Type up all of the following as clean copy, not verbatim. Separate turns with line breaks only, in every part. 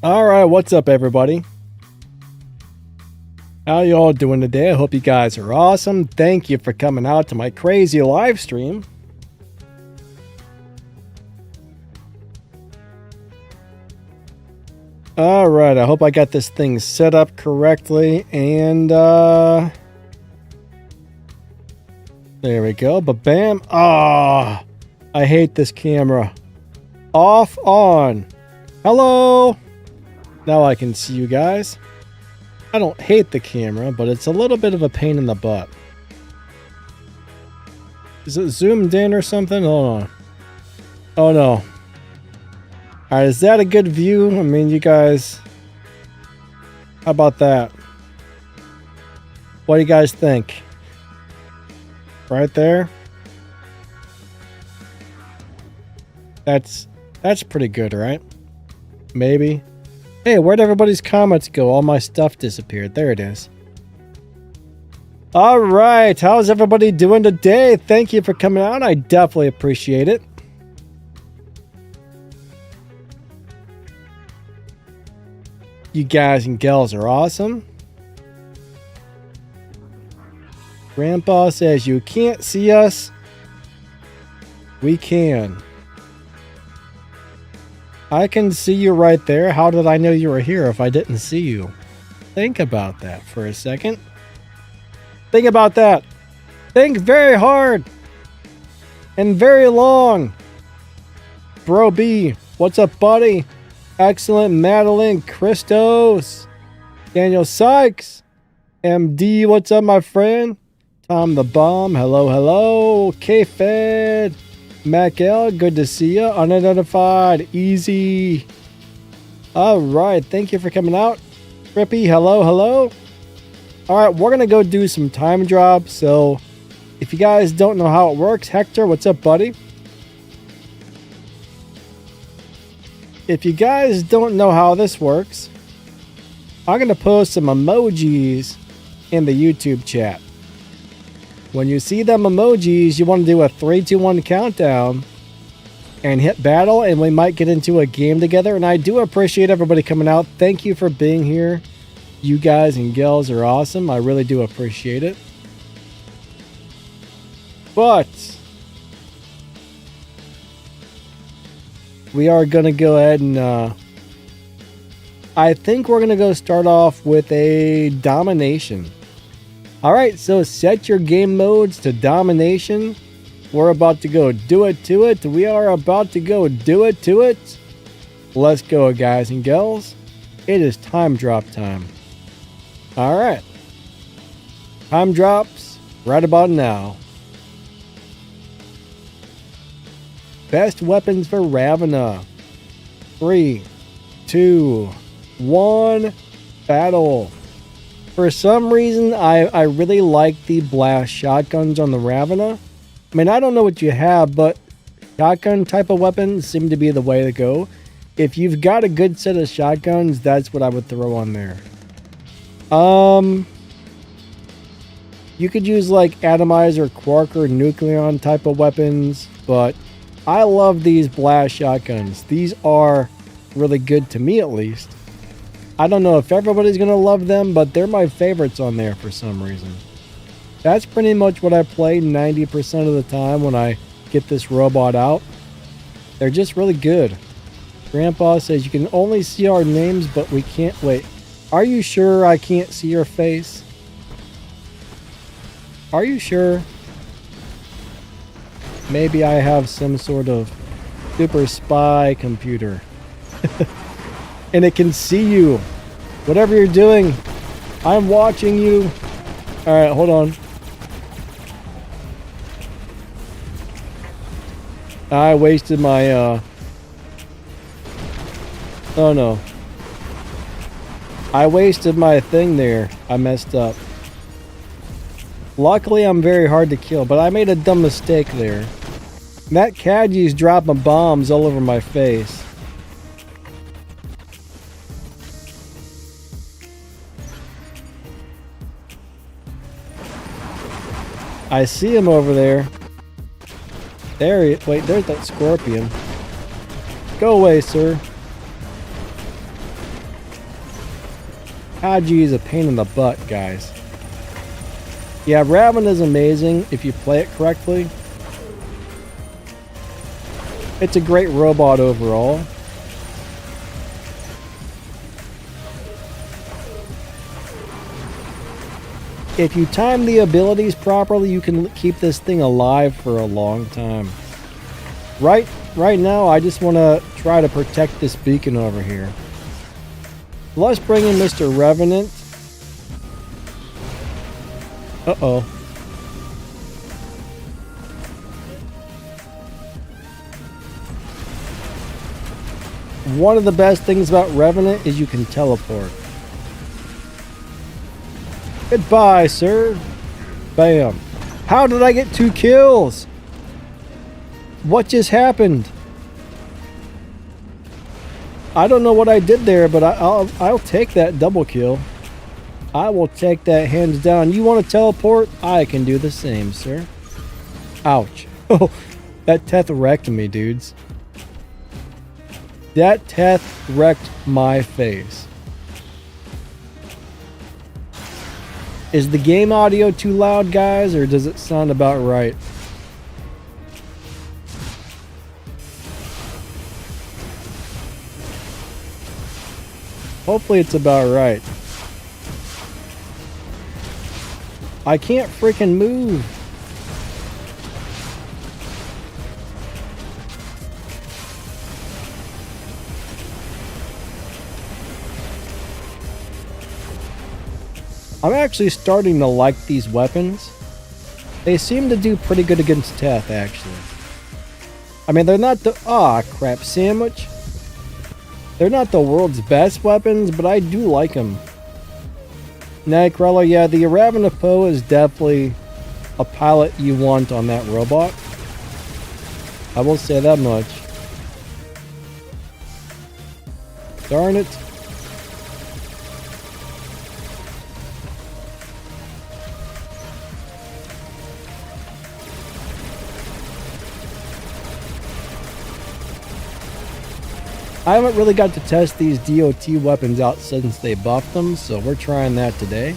All right, what's up, everybody? How y'all doing today? I hope you guys are awesome. Thank you for coming out to my crazy live stream. All right, I hope I got this thing set up correctly, and there we go. But bam! Ah, I hate this camera. Off, on. Hello. Now I can see you guys. I don't hate the camera, but it's a little bit of a pain in the butt. Is it zoomed in or something? Hold on. Oh no. Alright, is that a good view? I mean, you guys... How about that? What do you guys think? Right there? That's pretty good, right? Maybe. Hey, where'd everybody's comments go? All my stuff disappeared. There it is. All right. How's everybody doing today? Thank you for coming out. I definitely appreciate it. You guys and gals are awesome. Grandpa says you can't see us. We can. I can see you right there. How did I know you were here if I didn't see you? Think about that for a second. Think about that. Think very hard. And very long. Bro B, what's up, buddy? Excellent, Madeline, Christos, Daniel Sykes, MD, what's up, my friend? Tom the Bomb, hello, hello. K-Fed, Mac L, good to see you. Unidentified, easy. All right, thank you for coming out. Rippy, hello, hello. All right, we're going to go do some time drops. So if you guys don't know how it works, Hector, what's up, buddy? If you guys don't know how this works, I'm going to post some emojis in the YouTube chat. When you see them emojis, you want to do a 3, 2, 1 countdown and hit battle, and we might get into a game together. And I do appreciate everybody coming out. Thank you for being here. You guys and gals are awesome. I really do appreciate it. But we are going to go ahead and I think we're going to go start off with a domination. All right, so set your game modes to domination. We're about to go do it to it. We are about to go do it to it. Let's go, guys and gals. It is time drop time. All right. Time drops right about now. Best weapons for Ravana. 3, 2, 1, battle. For some reason, I really like the blast shotguns on the Ravana. I mean, I don't know what you have, but shotgun type of weapons seem to be the way to go. If you've got a good set of shotguns, that's what I would throw on there. You could use like atomizer, quark, or nucleon type of weapons, but I love these blast shotguns. These are really good to me, at least. I don't know if everybody's going to love them, but they're my favorites on there for some reason. That's pretty much what I play 90% of the time when I get this robot out. They're just really good. Grandpa says you can only see our names, but we can't wait. Are you sure I can't see your face? Are you sure? Maybe I have some sort of super spy computer. And it can see you. Whatever you're doing, I'm watching you. Alright, hold on. I wasted my, oh no. I wasted my thing there. I messed up. Luckily, I'm very hard to kill, but I made a dumb mistake there. That Kadji's dropping bombs all over my face. I see him over there. There he... Wait, there's that scorpion. Go away, sir. Kaji is a pain in the butt, guys. Yeah, Raven is amazing if you play it correctly. It's a great robot overall. If you time the abilities properly, you can keep this thing alive for a long time. Right now, I just want to try to protect this beacon over here. Let's bring in Mr. Revenant. Uh-oh. One of the best things about Revenant is you can teleport. Goodbye, sir. Bam. How did I get 2 kills? What just happened? I don't know what I did there, but I'll take that double kill. I will take that hands down. You want to teleport? I can do the same, sir. Ouch. Oh, that Teth wrecked me, dudes. That Teth wrecked my face. Is the game audio too loud, guys, or does it sound about right? Hopefully it's about right. I can't freaking move. I'm actually starting to like these weapons. They seem to do pretty good against Teth, actually. I mean, they're not the... Ah, crap sandwich. They're not the world's best weapons, but I do like them. Nightcrawler, yeah, the Aravanapo is definitely a pilot you want on that robot. I will say that much. Darn it. I haven't really got to test these DOT weapons out since they buffed them, so we're trying that today.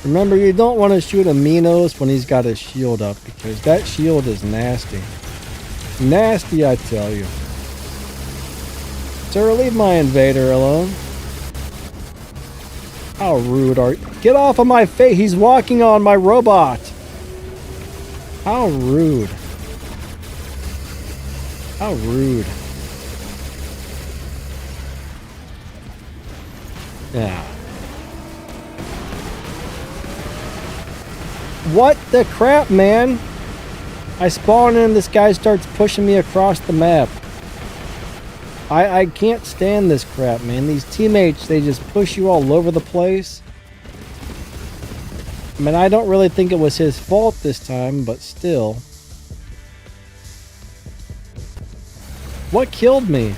Remember, you don't want to shoot a Minos when he's got his shield up, because that shield is nasty. Nasty, I tell you. Sir, leave my invader alone. How rude are you? Get off of my face! He's walking on my robot! How rude. How rude. Yeah. What the crap, man? I spawn in, this guy starts pushing me across the map. I can't stand this crap, man. These teammates, they just push you all over the place. I mean, I don't really think it was his fault this time, but still. What killed me?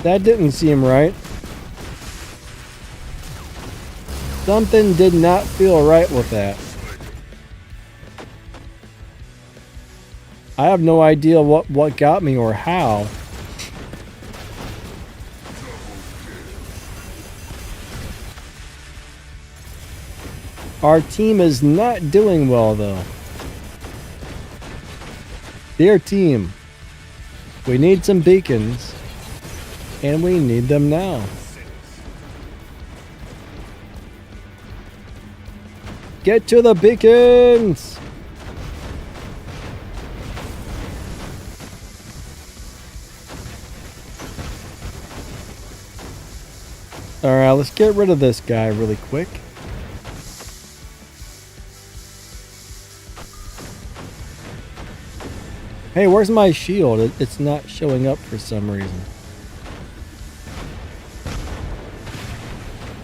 That didn't seem right. Something did not feel right with that. I have no idea what got me or how. Our team is not doing well, though. Dear team, we need some beacons, and we need them now. Get to the beacons! Alright, let's get rid of this guy really quick. Hey, where's my shield? It's not showing up for some reason.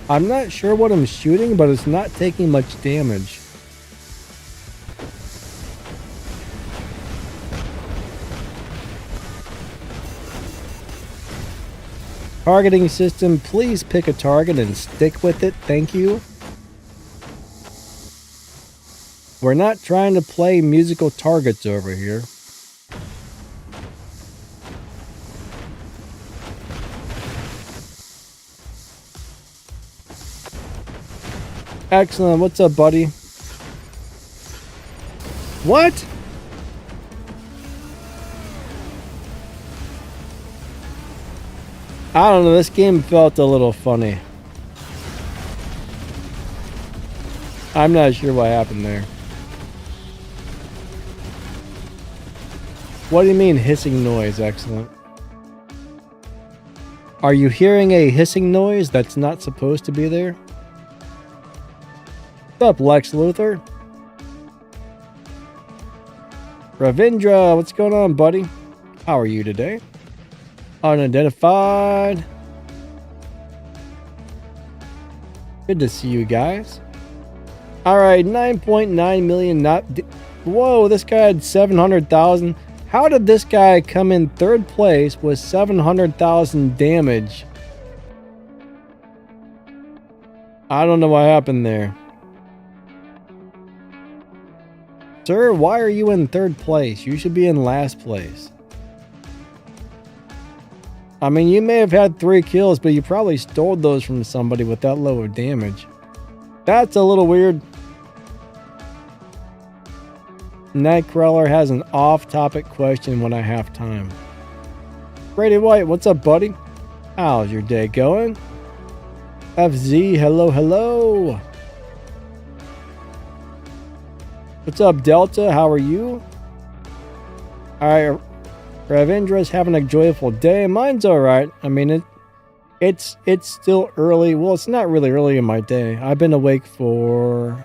I'm not sure what I'm shooting, but it's not taking much damage. Targeting system, please pick a target and stick with it. Thank you. We're not trying to play musical targets over here. Excellent. What's up, buddy? What? I don't know. This game felt a little funny. I'm not sure what happened there. What do you mean hissing noise? Excellent. Are you hearing a hissing noise that's not supposed to be there? What's up, Lex Luthor? Ravindra, what's going on, buddy? How are you today? Unidentified. Good to see you guys. Alright, 9.9 million not... Whoa, this guy had 700,000. How did this guy come in third place with 700,000 damage? I don't know what happened there. Sir, why are you in third place? You should be in last place. I mean, you may have had 3 kills, but you probably stole those from somebody with that low of damage. That's a little weird. Nightcrawler has an off-topic question when I have time. Brady White, what's up, buddy? How's your day going? FZ, hello, hello. What's up, Delta? How are you? Alright, Ravindra's having a joyful day. Mine's alright. I mean, it's still early. Well, it's not really early in my day. I've been awake for...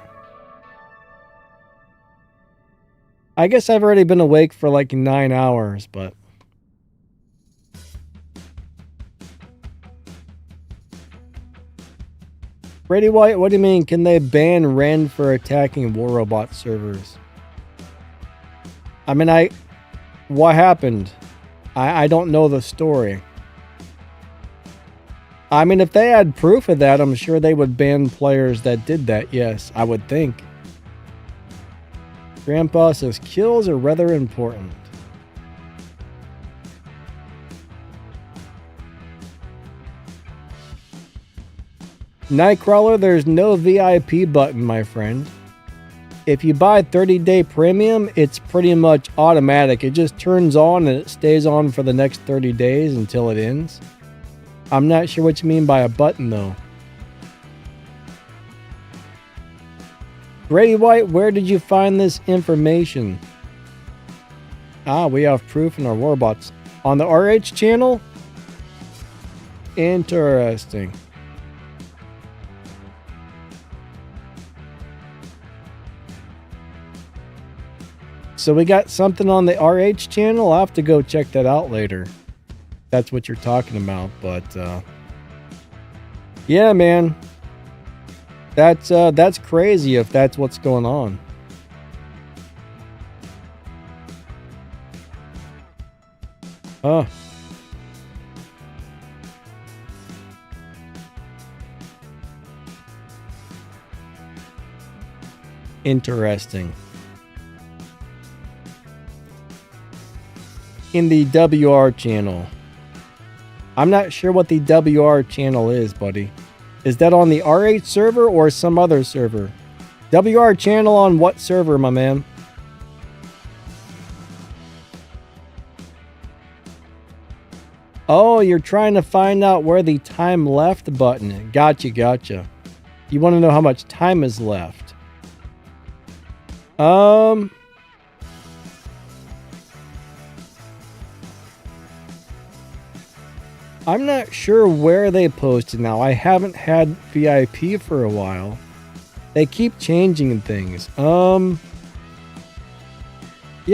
I guess I've already been awake for like 9 hours, but... Brady White, what do you mean? Can they ban Ren for attacking War Robot servers? I mean, what happened? I don't know the story. I mean, if they had proof of that, I'm sure they would ban players that did that. Yes, I would think. Grandpa says kills are rather important. Nightcrawler, there's no VIP button, my friend. If you buy 30-day premium, it's pretty much automatic. It just turns on and it stays on for the next 30 days until it ends. I'm not sure what you mean by a button, though. Brady White, where did you find this information? Ah, we have proof in our Warbots. On the RH channel? Interesting. So we got something on the RH channel? I'll have to go check that out later. That's what you're talking about, but yeah, man. That's crazy if that's what's going on. Huh. Interesting. In the WR channel. I'm not sure what the WR channel is, buddy. Is that on the RH server or some other server? WR channel on what server, my man? Oh, you're trying to find out where the time left button is. Gotcha. You want to know how much time is left. I'm not sure where they posted now. I haven't had VIP for a while. They keep changing things. Yeah,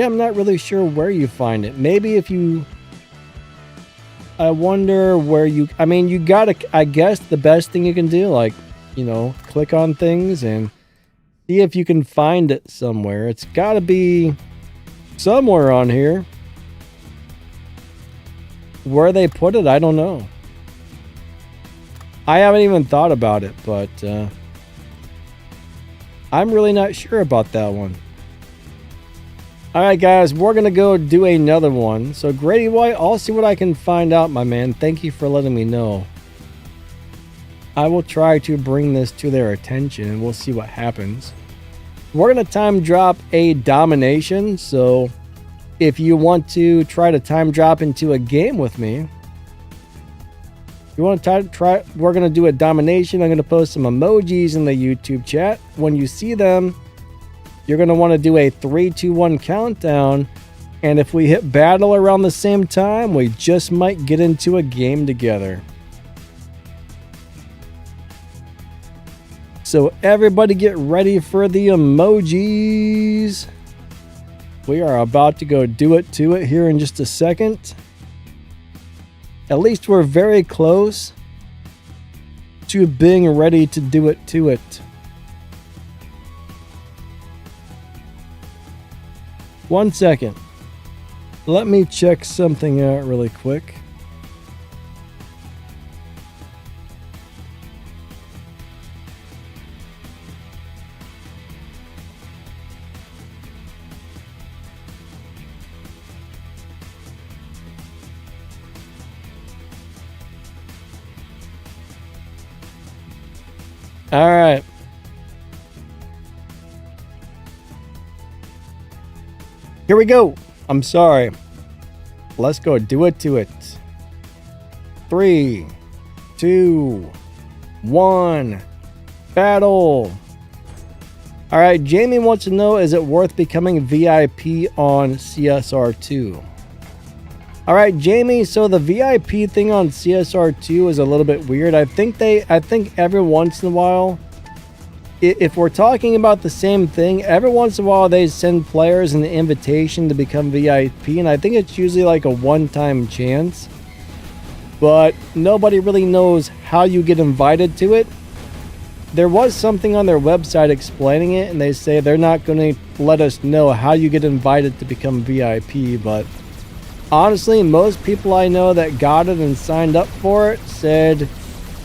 I'm not really sure where you find it. Maybe if you... I wonder where you... I mean, you gotta... I guess the best thing you can do, like, you know, click on things and see if you can find it somewhere. It's gotta be somewhere on here. Where they put it, I don't know. I haven't even thought about it, but I'm really not sure about that one. Alright guys, we're going to go do another one. So Grady White, I'll see what I can find out, my man. Thank you for letting me know. I will try to bring this to their attention and we'll see what happens. We're going to time drop a domination, so if you want to try to time drop into a game with me, you want to try, we're going to do a domination. I'm going to post some emojis in the YouTube chat. When you see them, you're going to want to do a 3, 2, 1 countdown. And if we hit battle around the same time, we just might get into a game together. So everybody get ready for the emojis. We are about to go do it to it here in just a second. At least we're very close to being ready to do it to it. 1 second. Let me check something out really quick. All right. Here we go. I'm sorry. Let's go do it to it. 3, 2, 1. Battle. All right. Jamie wants to know, is it worth becoming VIP on CSR2? All right, Jamie, so the VIP thing on CSR2 is a little bit weird. I think every once in a while, if we're talking about the same thing, every once in a while they send players an invitation to become VIP, and I think it's usually like a one-time chance. But nobody really knows how you get invited to it. There was something on their website explaining it, and they say they're not going to let us know how you get invited to become VIP, but honestly, most people I know that got it and signed up for it said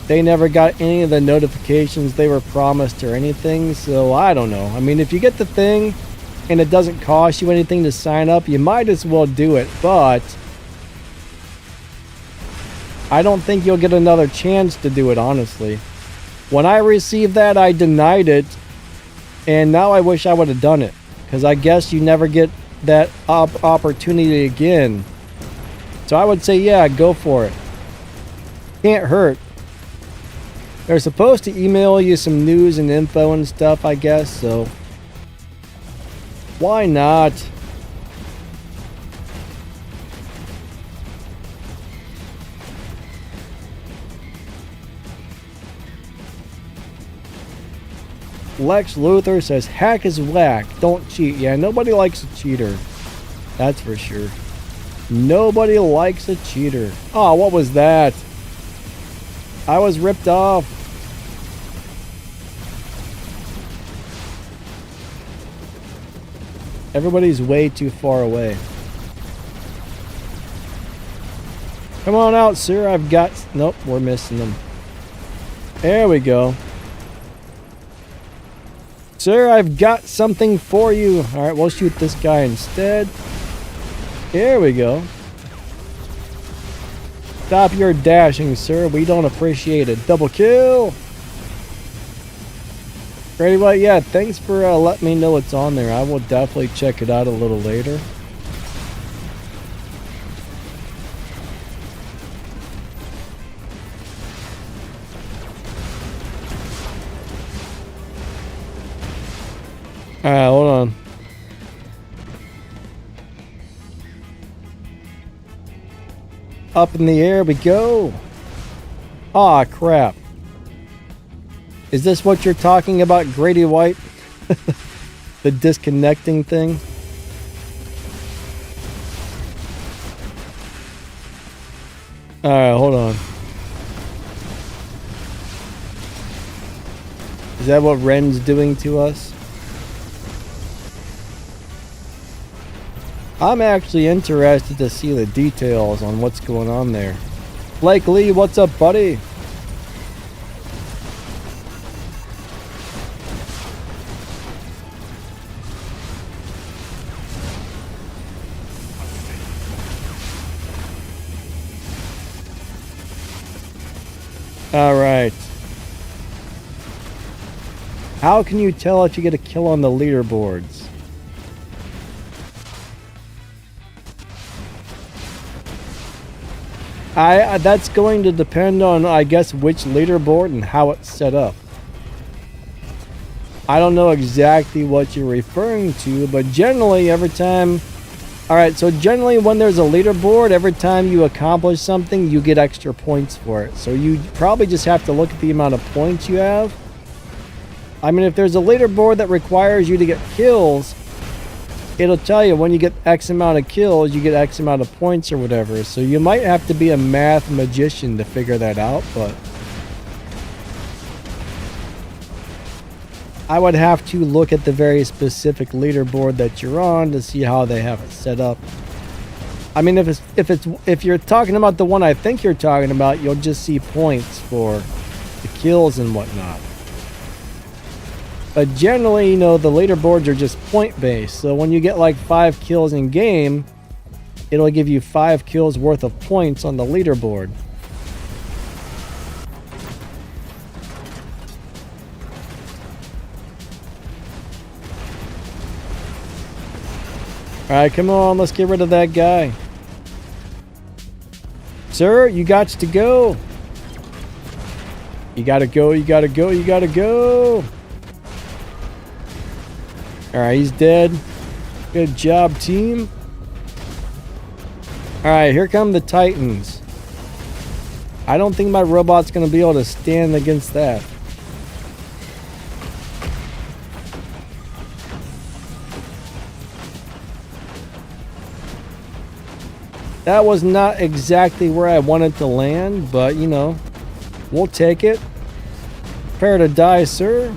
they never got any of the notifications they were promised or anything, so I don't know. I mean, if you get the thing and it doesn't cost you anything to sign up, you might as well do it, but I don't think you'll get another chance to do it, honestly. When I received that, I denied it, and now I wish I would have done it, because I guess you never get that opportunity again. So I would say, yeah, go for it. Can't hurt. They're supposed to email you some news and info and stuff, I guess, so why not? Lex Luthor says, hack is whack. Don't cheat. Yeah, nobody likes a cheater. That's for sure. Nobody likes a cheater. Oh, what was that? I was ripped off. Everybody's way too far away. Come on out, sir. I've got... Nope, we're missing them. There we go. Sir, I've got something for you. Alright, we'll shoot this guy instead. Here we go. Stop your dashing, sir. We don't appreciate it. Double kill. Grady White, yeah, thanks for letting me know it's on there. I will definitely check it out a little later. Alright, hold on. Up in the air we go. Aw, crap. Is this what you're talking about, Grady White? The disconnecting thing? Alright, hold on. Is that what Ren's doing to us? I'm actually interested to see the details on what's going on there. Blake Lee, what's up, buddy? All right. How can you tell if you get a kill on the leaderboards? That's going to depend on, I guess, which leaderboard and how it's set up. I don't know exactly what you're referring to, but generally every time... Alright, so generally when there's a leaderboard, every time you accomplish something, you get extra points for it. So you probably just have to look at the amount of points you have. I mean, if there's a leaderboard that requires you to get kills, it'll tell you when you get X amount of kills, you get X amount of points or whatever. So you might have to be a math magician to figure that out, but... I would have to look at the very specific leaderboard that you're on to see how they have it set up. I mean, if you're talking about the one I think you're talking about, you'll just see points for the kills and whatnot. But generally, you know, the leaderboards are just point-based. So when you get like 5 kills in game, it'll give you 5 kills worth of points on the leaderboard. Alright, come on, let's get rid of that guy. Sir, you got to go. You gotta go, you gotta go, you gotta go. Alright, he's dead. Good job, team. Alright, here come the Titans. I don't think my robot's gonna be able to stand against that. That was not exactly where I wanted to land, but, you know, we'll take it. Prepare to die, sir.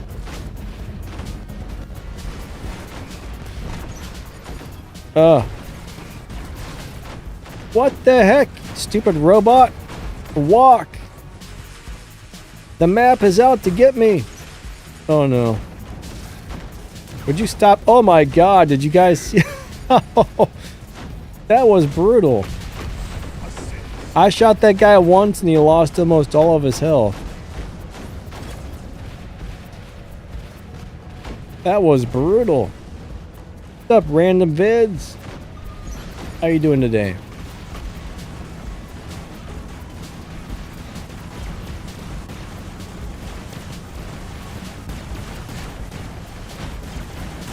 What the heck? Stupid robot. Walk. The map is out to get me. Oh, no. Would you stop? Oh, my God. Did you guys see? That was brutal. I shot that guy once and he lost almost all of his health. That was brutal. What's up, random vids? How you doing today?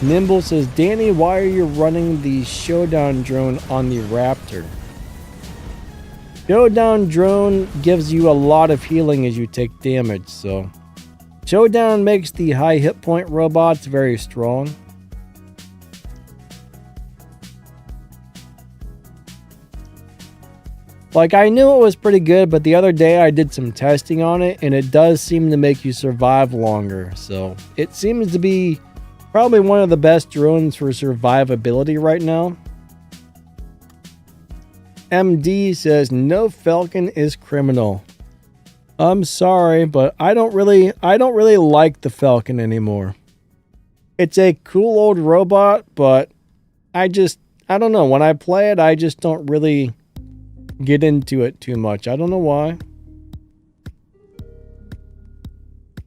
Nimble says, Danny, why are you running the Showdown drone on the Raptor? Showdown drone gives you a lot of healing as you take damage, so... Showdown makes the high hit point robots very strong. Like, I knew it was pretty good, but the other day I did some testing on it, and it does seem to make you survive longer, so... It seems to be probably one of the best drones for survivability right now. MD says, no Falcon is criminal. I'm sorry, but I don't really like the Falcon anymore. It's a cool old robot, but I don't know. When I play it, I just don't really get into it too much. I don't know why.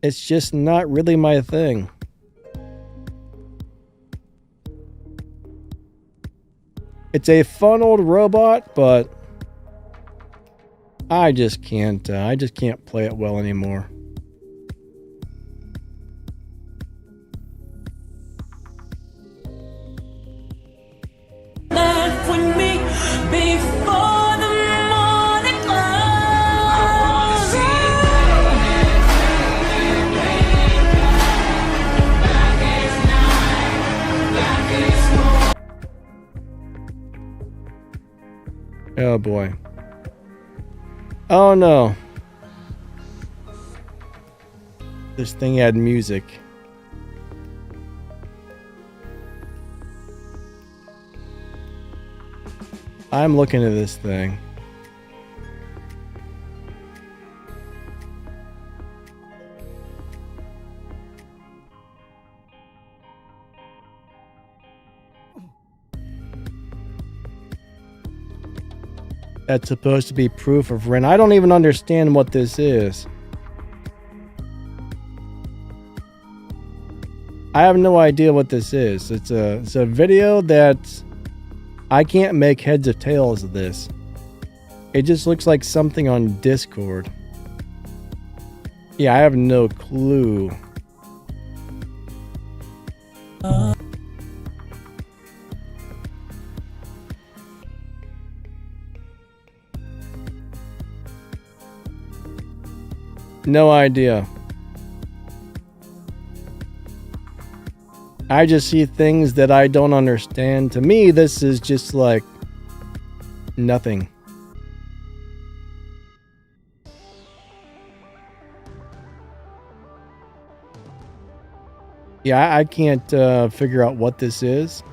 It's just not really my thing. It's a fun old robot, but I just can't play it well anymore. Oh boy. Oh no. This thing had music. I'm looking at this thing. That's supposed to be proof of rent. I don't even understand what this is. I have no idea what this is. It's a video that I can't make heads or tails of this. It just looks like something on Discord. Yeah, I have no clue. No idea. I just see things that I don't understand. To me, this is just like nothing. Yeah, I can't figure out what this is.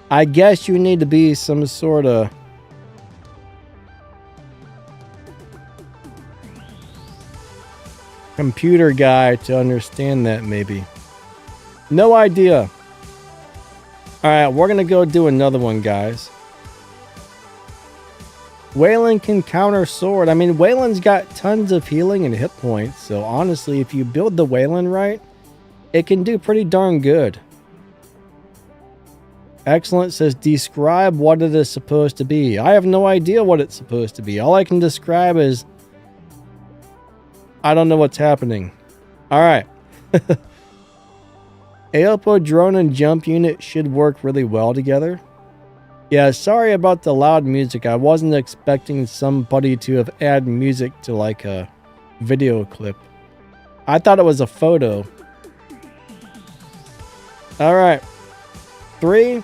I guess you need to be some sort of computer guy to understand that, maybe. No idea. Alright, we're gonna go do another one, guys. Waylon can counter sword. I mean, Waylon's got tons of healing and hit points, so honestly, if you build the Waylon right, it can do pretty darn good. Excellent says, describe what it is supposed to be. I have no idea what it's supposed to be. All I can describe is I don't know what's happening. Alright. Aopo drone and jump unit should work really well together. Yeah, sorry about the loud music. I wasn't expecting somebody to have added music to like a video clip. I thought it was a photo. Alright. 3,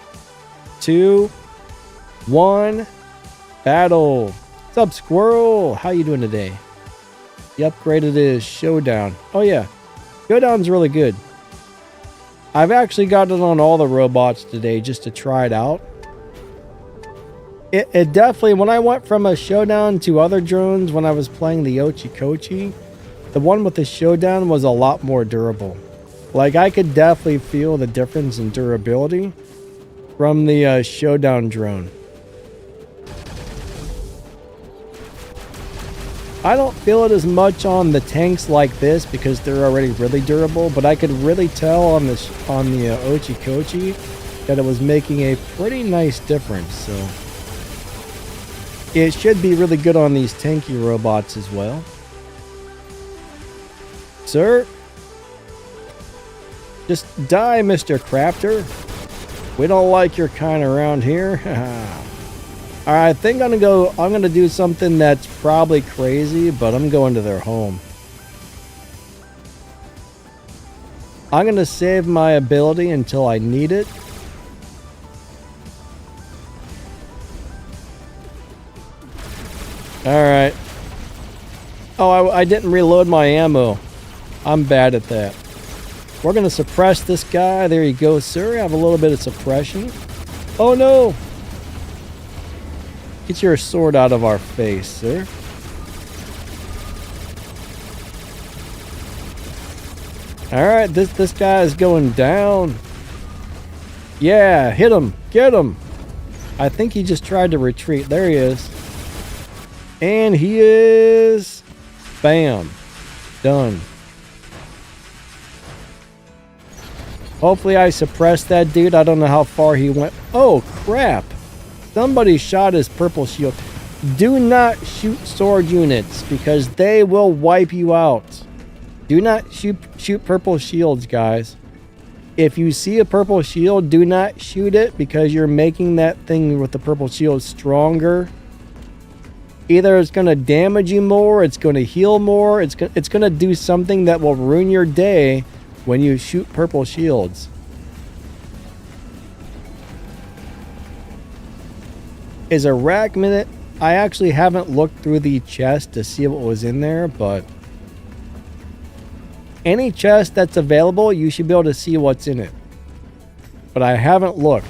2, 1. Battle. What's up, Squirrel? How you doing today? The upgraded is Showdown. Oh yeah. Showdown's really good. I've actually got it on all the robots today just to try it out. It definitely, when I went from a Showdown to other drones when I was playing the Ochikochi, the one with the Showdown was a lot more durable. Like, I could definitely feel the difference in durability from the Showdown drone. I don't feel it as much on the tanks like this because they're already really durable, but I could really tell on the Ochikochi that it was making a pretty nice difference, so it should be really good on these tanky robots as well. Sir? Just die, Mr. Crafter. We don't like your kind around here. Alright, I think I'm gonna do something that's probably crazy, but I'm going to their home. I'm gonna save my ability until I need it. Alright. Oh, I didn't reload my ammo. I'm bad at that. We're gonna suppress this guy. There you go, sir. Have a little bit of suppression. Oh no! Get your sword out of our face, sir. Alright, this guy is going down. Yeah, hit him. Get him. I think he just tried to retreat. There he is. And he is... Bam. Done. Hopefully I suppressed that dude. I don't know how far he went. Oh, crap. Somebody shot his purple shield. Do not shoot sword units because they will wipe you out. Do not shoot purple shields, guys. If you see a purple shield, do not shoot it because you're making that thing with the purple shield stronger. Either it's going to damage you more, it's going to heal more, it's going to do something that will ruin your day when you shoot purple shields. Is a rack minute? I actually haven't looked through the chest to see what was in there, but any chest that's available, you should be able to see what's in it. But I haven't looked.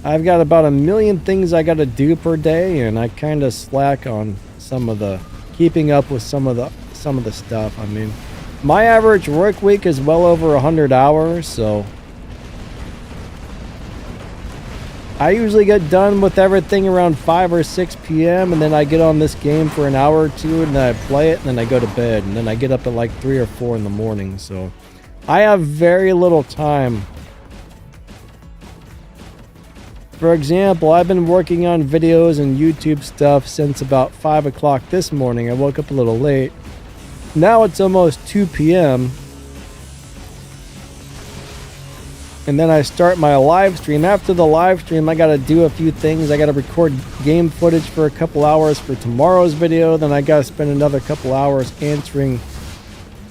I've got about 1 million things I got to do per day, and I kind of slack on some of the keeping up with some of the stuff. I mean, my average work week is well over 100 hours, so I usually get done with everything around 5 or 6 p.m. and then I get on this game for an hour or two and then I play it and then I go to bed and then I get up at like 3 or 4 in the morning. So I have very little time. For example, I've been working on videos and YouTube stuff since about 5 o'clock this morning. I woke up a little late. Now it's almost 2 p.m. And then I start my live stream. After the live stream, I gotta do a few things. I gotta record game footage for a couple hours for tomorrow's video. Then I gotta spend another couple hours answering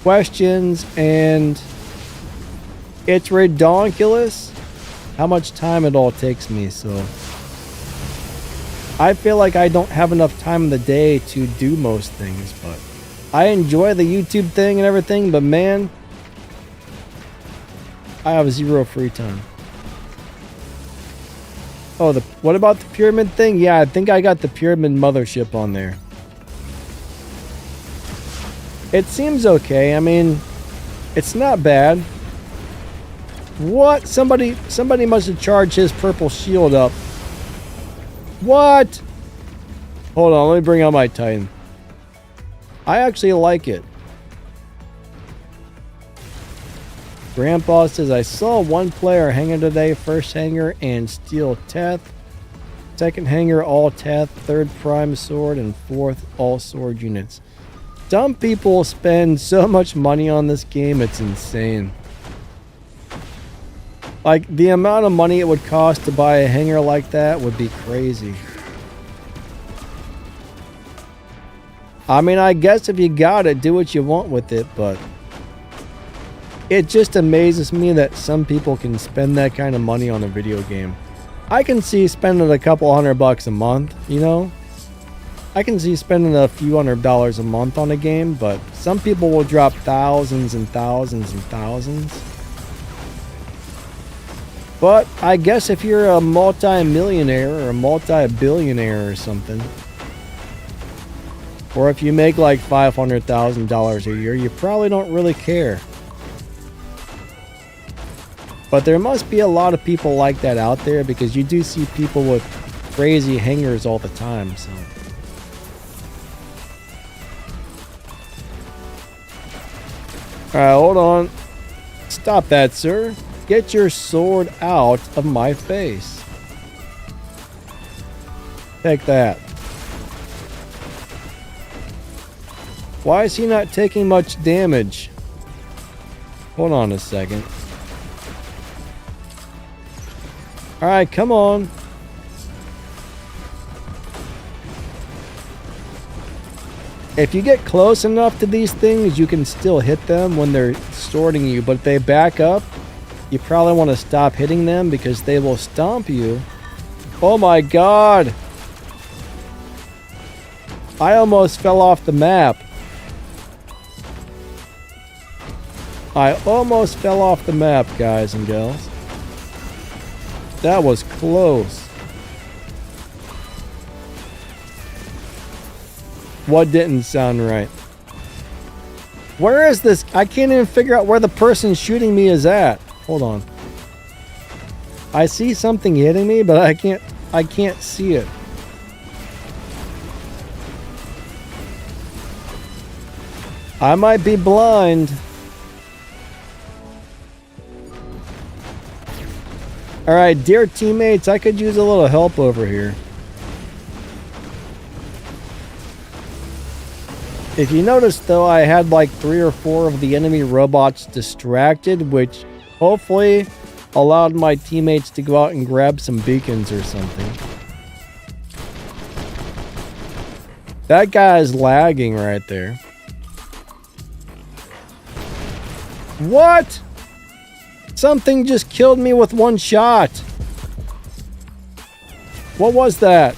questions. And it's redonkulous how much time it all takes me. So I feel like I don't have enough time in the day to do most things. But I enjoy the YouTube thing and everything. But man, I have zero free time. Oh, what about the pyramid thing? Yeah, I think I got the pyramid mothership on there. It seems okay. I mean, it's not bad. What? Somebody must have charged his purple shield up. What? Hold on, let me bring out my Titan. I actually like it. Grandpa says, I saw one player hanger today, first hanger and steel Teth, second hanger all Teth, third prime sword, and fourth all sword units. Some people spend so much money on this game, it's insane. Like, the amount of money it would cost to buy a hanger like that would be crazy. I mean, I guess if you got it, do what you want with it, but it just amazes me that some people can spend that kind of money on a video game. I can see spending a couple $100 a month, you know? I can see spending a few $100s a month on a game, but some people will drop thousands and thousands and thousands. But I guess if you're a multi-millionaire or a multi-billionaire or something, or if you make like $500,000 a year, you probably don't really care. But there must be a lot of people like that out there because you do see people with crazy hangers all the time. So alright, hold on. Stop that, sir. Get your sword out of my face. Take that. Why is he not taking much damage? Hold on a second. Alright, come on. If you get close enough to these things, you can still hit them when they're swording you. But if they back up, you probably want to stop hitting them because they will stomp you. Oh my god! I almost fell off the map. I almost fell off the map, guys and gals. That was close. What didn't sound right? Where is this? I can't even figure out where the person shooting me is at. Hold on. I see something hitting me, but I can't see it. I might be blind. Alright, dear teammates, I could use a little help over here. If you notice, though, I had like 3 or 4 of the enemy robots distracted, which hopefully allowed my teammates to go out and grab some beacons or something. That guy is lagging right there. What? Something just killed me with one shot. What was that?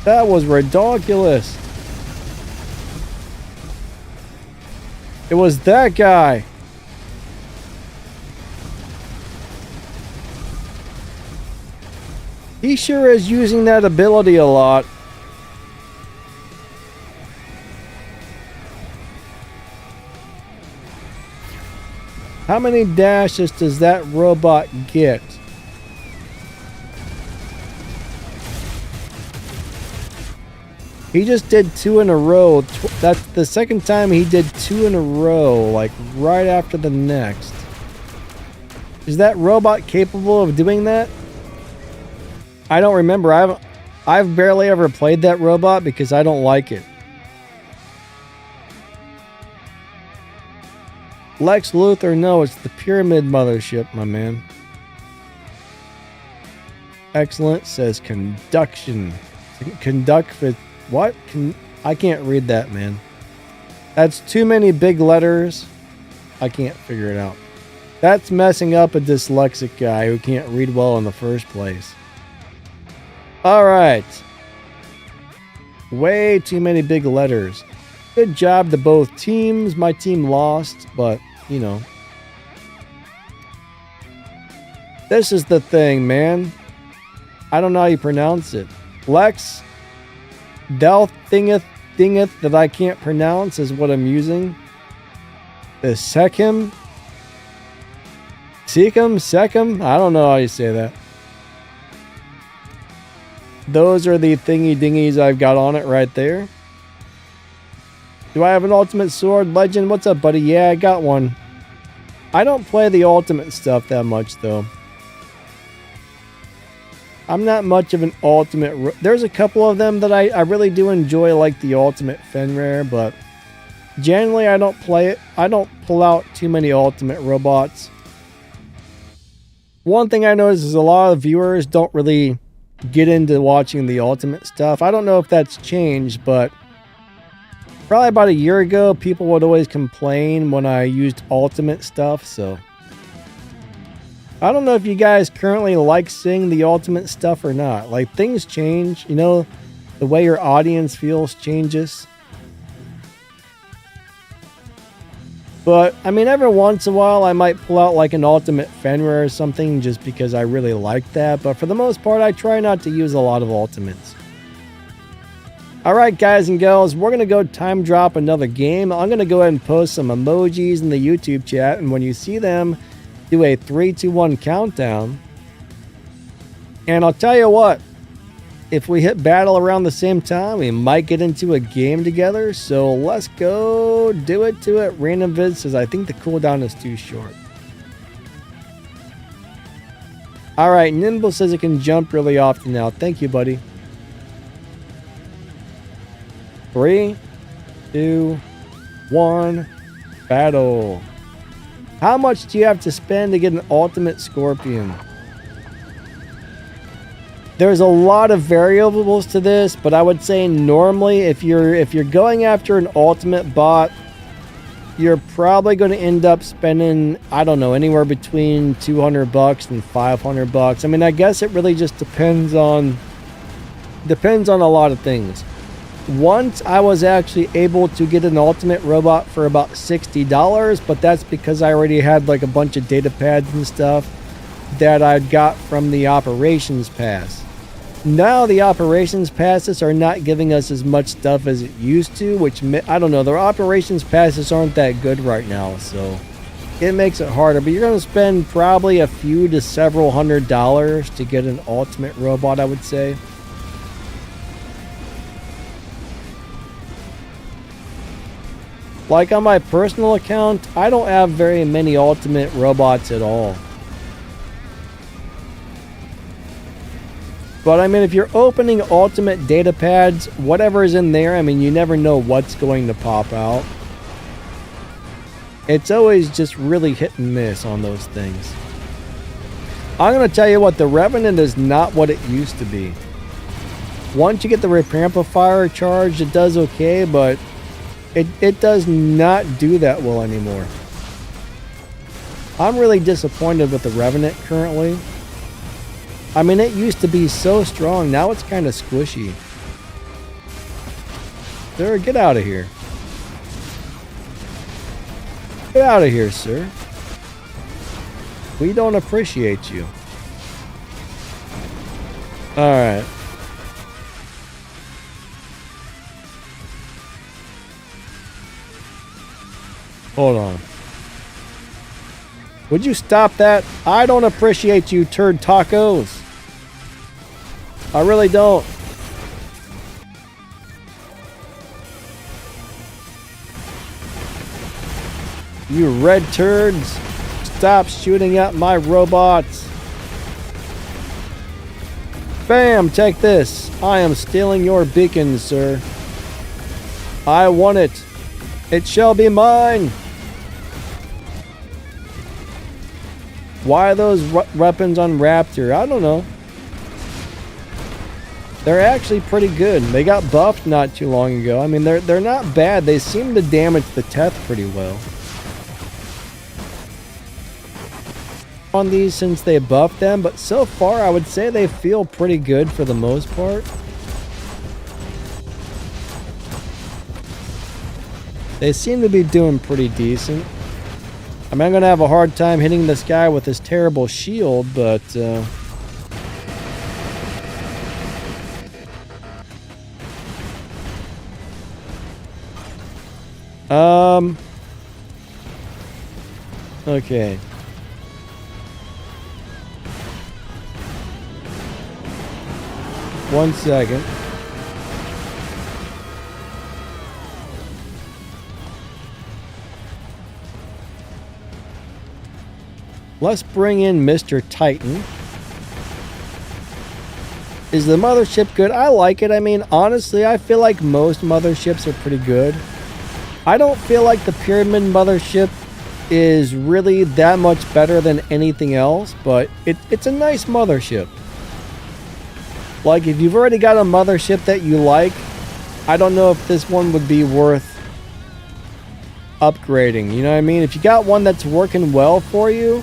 That was ridiculous. It was that guy. He sure is using that ability a lot. How many dashes does that robot get? He just did 2 in a row. That's the second time he did 2 in a row, like right after the next. Is that robot capable of doing that? I don't remember. I've barely ever played that robot because I don't like it. Lex Luthor, no, it's the Pyramid Mothership, my man. Excellent, says conduction. What? I can't read that, man. That's too many big letters. I can't figure it out. That's messing up a dyslexic guy who can't read well in the first place. Alright. Way too many big letters. Good job to both teams. My team lost, but, you know. This is the thing, man. I don't know how you pronounce it. Lex, Del Thingeth that I can't pronounce is what I'm using. The Sechem? Sechem? I don't know how you say that. Those are the thingy dingies I've got on it right there. Do I have an ultimate sword? Legend, what's up, buddy? Yeah, I got one. I don't play the ultimate stuff that much, though. I'm not much of an ultimate... There's a couple of them that I really do enjoy, like the ultimate Fenrir, but generally I don't play it. I don't pull out too many ultimate robots. One thing I notice is a lot of viewers don't really get into watching the ultimate stuff. I don't know if that's changed, but probably about a year ago, people would always complain when I used ultimate stuff, so... I don't know if you guys currently like seeing the ultimate stuff or not. Like, things change, you know, the way your audience feels changes. But, I mean, every once in a while I might pull out like an ultimate Fenrir or something just because I really like that. But for the most part, I try not to use a lot of ultimates. Alright, guys and girls, we're going to go time drop another game. I'm going to go ahead and post some emojis in the YouTube chat. And when you see them, do a 3, 2, 1 countdown. And I'll tell you what, if we hit battle around the same time, we might get into a game together. So let's go do it to it. Random Vid says, I think the cooldown is too short. Alright, Nimble says it can jump really often now. Thank you, buddy. 3, 2, 1, battle. How much do you have to spend to get an ultimate Scorpion? There's a lot of variables to this, but I would say normally if you're going after an ultimate bot, you're probably going to end up spending, I don't know, anywhere between $200 and $500. I mean, I guess it really just depends on a lot of things. Once I was actually able to get an ultimate robot for about $60, but that's because I already had like a bunch of data pads and stuff that I'd got from the operations pass. Now the operations passes are not giving us as much stuff as it used to, which I don't know, the operations passes aren't that good right now, so it makes it harder. But you're going to spend probably a few to several $100s to get an ultimate robot, I would say. Like on my personal account, I don't have very many ultimate robots at all. But I mean, if you're opening ultimate data pads, whatever is in there, I mean, you never know what's going to pop out. It's always just really hit and miss on those things. I'm going to tell you what, the Revenant is not what it used to be. Once you get the Rip Amplifier charged, it does okay, but it does not do that well anymore. I'm really disappointed with the Revenant currently. I mean, it used to be so strong. Now it's kind of squishy. Sir, get out of here. Get out of here, sir. We don't appreciate you. Alright. Hold on. Would you stop that? I don't appreciate you, turd tacos. I really don't. You red turds, stop shooting at my robots. Bam, take this. I am stealing your beacon, sir. I want it. It shall be mine. Why are those weapons on Raptor? I don't know. They're actually pretty good. They got buffed not too long ago. I mean, they're not bad. They seem to damage the Teth pretty well. On these since they buffed them, but so far I would say they feel pretty good for the most part. They seem to be doing pretty decent. I mean, I'm gonna have a hard time hitting this guy with this terrible shield, but okay. One second. Let's bring in Mr. Titan. Is the mothership good? I like it. I mean, honestly, I feel like most motherships are pretty good. I don't feel like the Pyramid mothership is really that much better than anything else, but it's a nice mothership. Like, if you've already got a mothership that you like, I don't know if this one would be worth upgrading. You know what I mean? If you got one that's working well for you,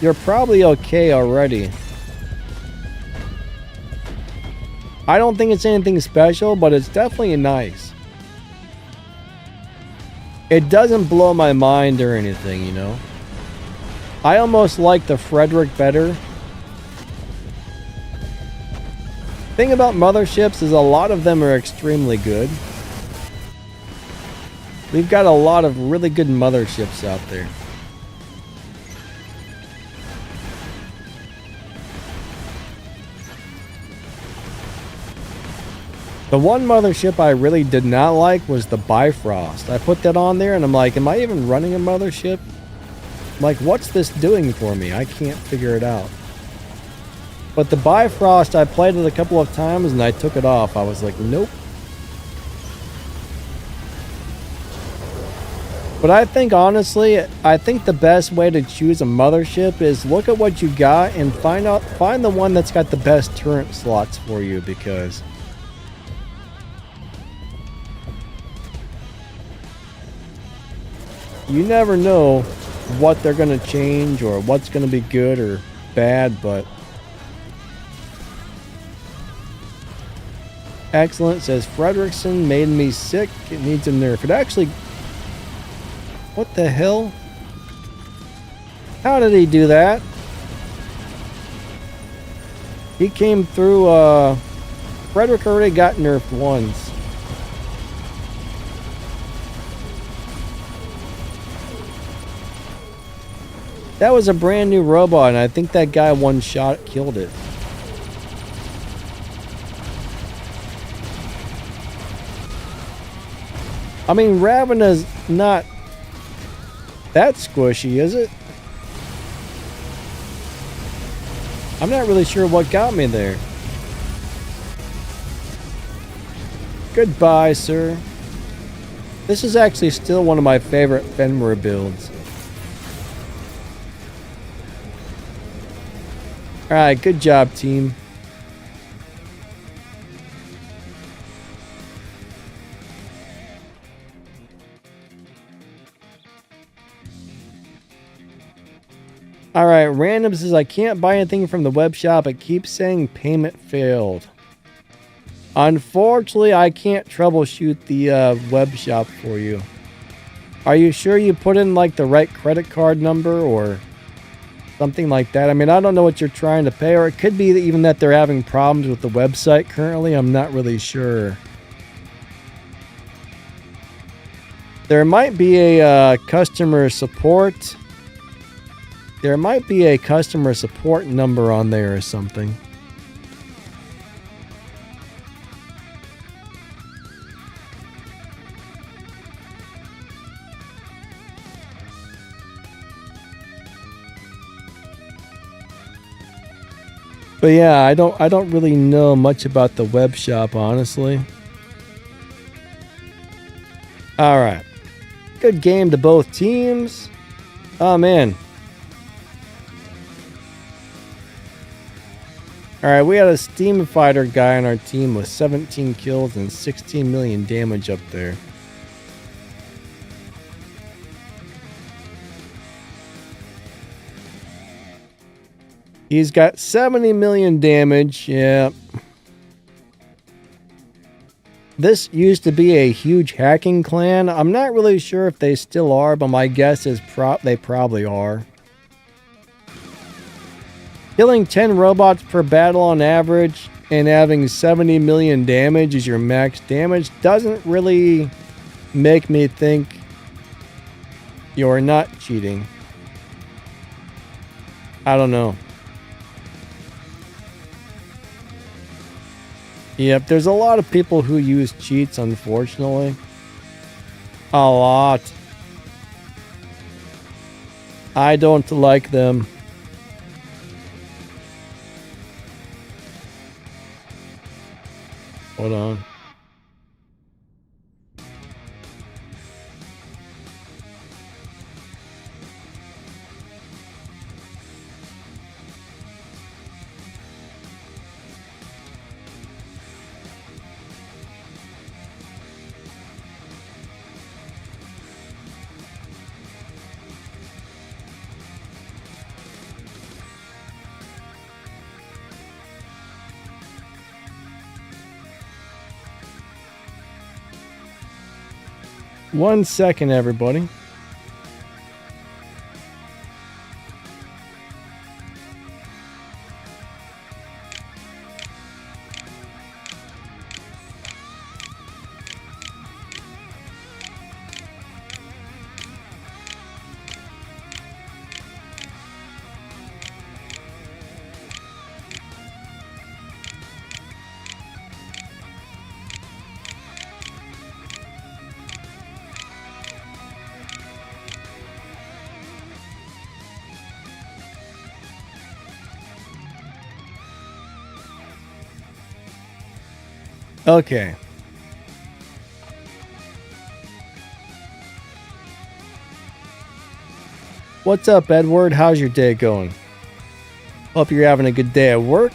you're probably okay already. I don't think it's anything special, but it's definitely nice. It doesn't blow my mind or anything, you know? I almost like the Frederick better. Thing about motherships is a lot of them are extremely good. We've got a lot of really good motherships out there. The one mothership I really did not like was the Bifrost. I put that on there and I'm like, am I even running a mothership? Like, what's this doing for me? I can't figure it out. But the Bifrost, I played it a couple of times and I took it off. I was like, nope. But I think, honestly, I think the best way to choose a mothership is look at what you got and find the one that's got the best turret slots for you, because you never know what they're going to change or what's going to be good or bad, but excellent, says Fredrickson. Made me sick. It needs a nerf. It actually... What the hell? How did he do that? He came through, Frederick already got nerfed once. That was a brand new robot, and I think that guy one shot killed it. I mean, Ravena's not that squishy, is it? I'm not really sure what got me there. Goodbye, sir. This is actually still one of my favorite Fenrir builds. Alright, good job, team. Alright, Random says, I can't buy anything from the web shop. It keeps saying payment failed. Unfortunately, I can't troubleshoot the web shop for you. Are you sure you put in like the right credit card number or something like that? I mean, I don't know what you're trying to pay, or it could be even that they're having problems with the website currently. I'm not really sure. There might be a customer support. There might be a customer support number on there or something. But yeah, I don't really know much about the web shop, honestly. All right. Good game to both teams. Oh, man. All right, we had a Steam Fighter guy on our team with 17 kills and 16 million damage up there. He's got 70 million damage. Yeah. This used to be a huge hacking clan. I'm not really sure if they still are, but my guess is they probably are. Killing 10 robots per battle on average and having 70 million damage as your max damage doesn't really make me think you're not cheating. I don't know. Yep, there's a lot of people who use cheats, unfortunately. A lot. I don't like them. Hold on. One second, everybody. Okay. What's up, Edward? How's your day going? Hope you're having a good day at work.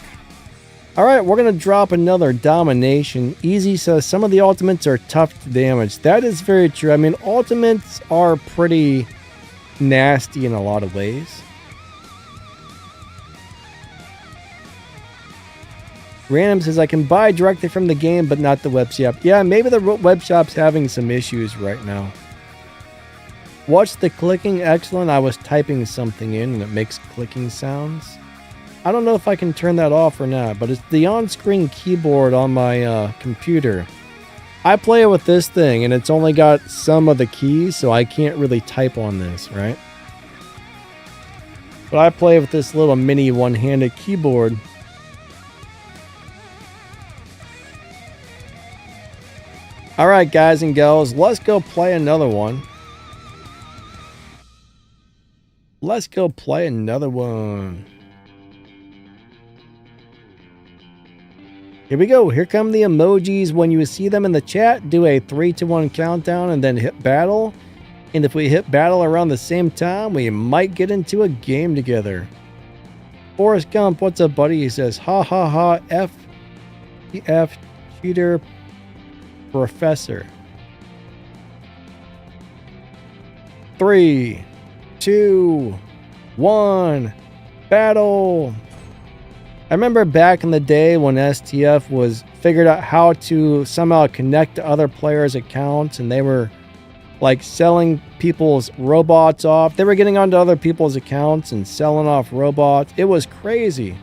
Alright, we're going to drop another domination. Easy says some of the ultimates are tough to damage. That is very true. I mean, ultimates are pretty nasty in a lot of ways. Random says, I can buy directly from the game, but not the web shop. Yeah, maybe the web shop's having some issues right now. Watch the clicking. Excellent. I was typing something in and it makes clicking sounds. I don't know if I can turn that off or not, but it's the on-screen keyboard on my computer. I play with this thing and it's only got some of the keys, so I can't really type on this, right? But I play with this little mini one-handed keyboard. Alright, guys and girls, let's go play another one. Let's go play another one. Here we go. Here come the emojis. When you see them in the chat, do a 3, 2, 1 countdown and then hit battle. And if we hit battle around the same time, we might get into a game together. Forrest Gump, what's up, buddy? He says, ha ha ha, F, cheater, professor. 3, 2, 1, battle. I remember back in the day when STF was figured out how to somehow connect to other players' accounts, and they were like selling people's robots off. They were getting onto other people's accounts and selling off robots. It was crazy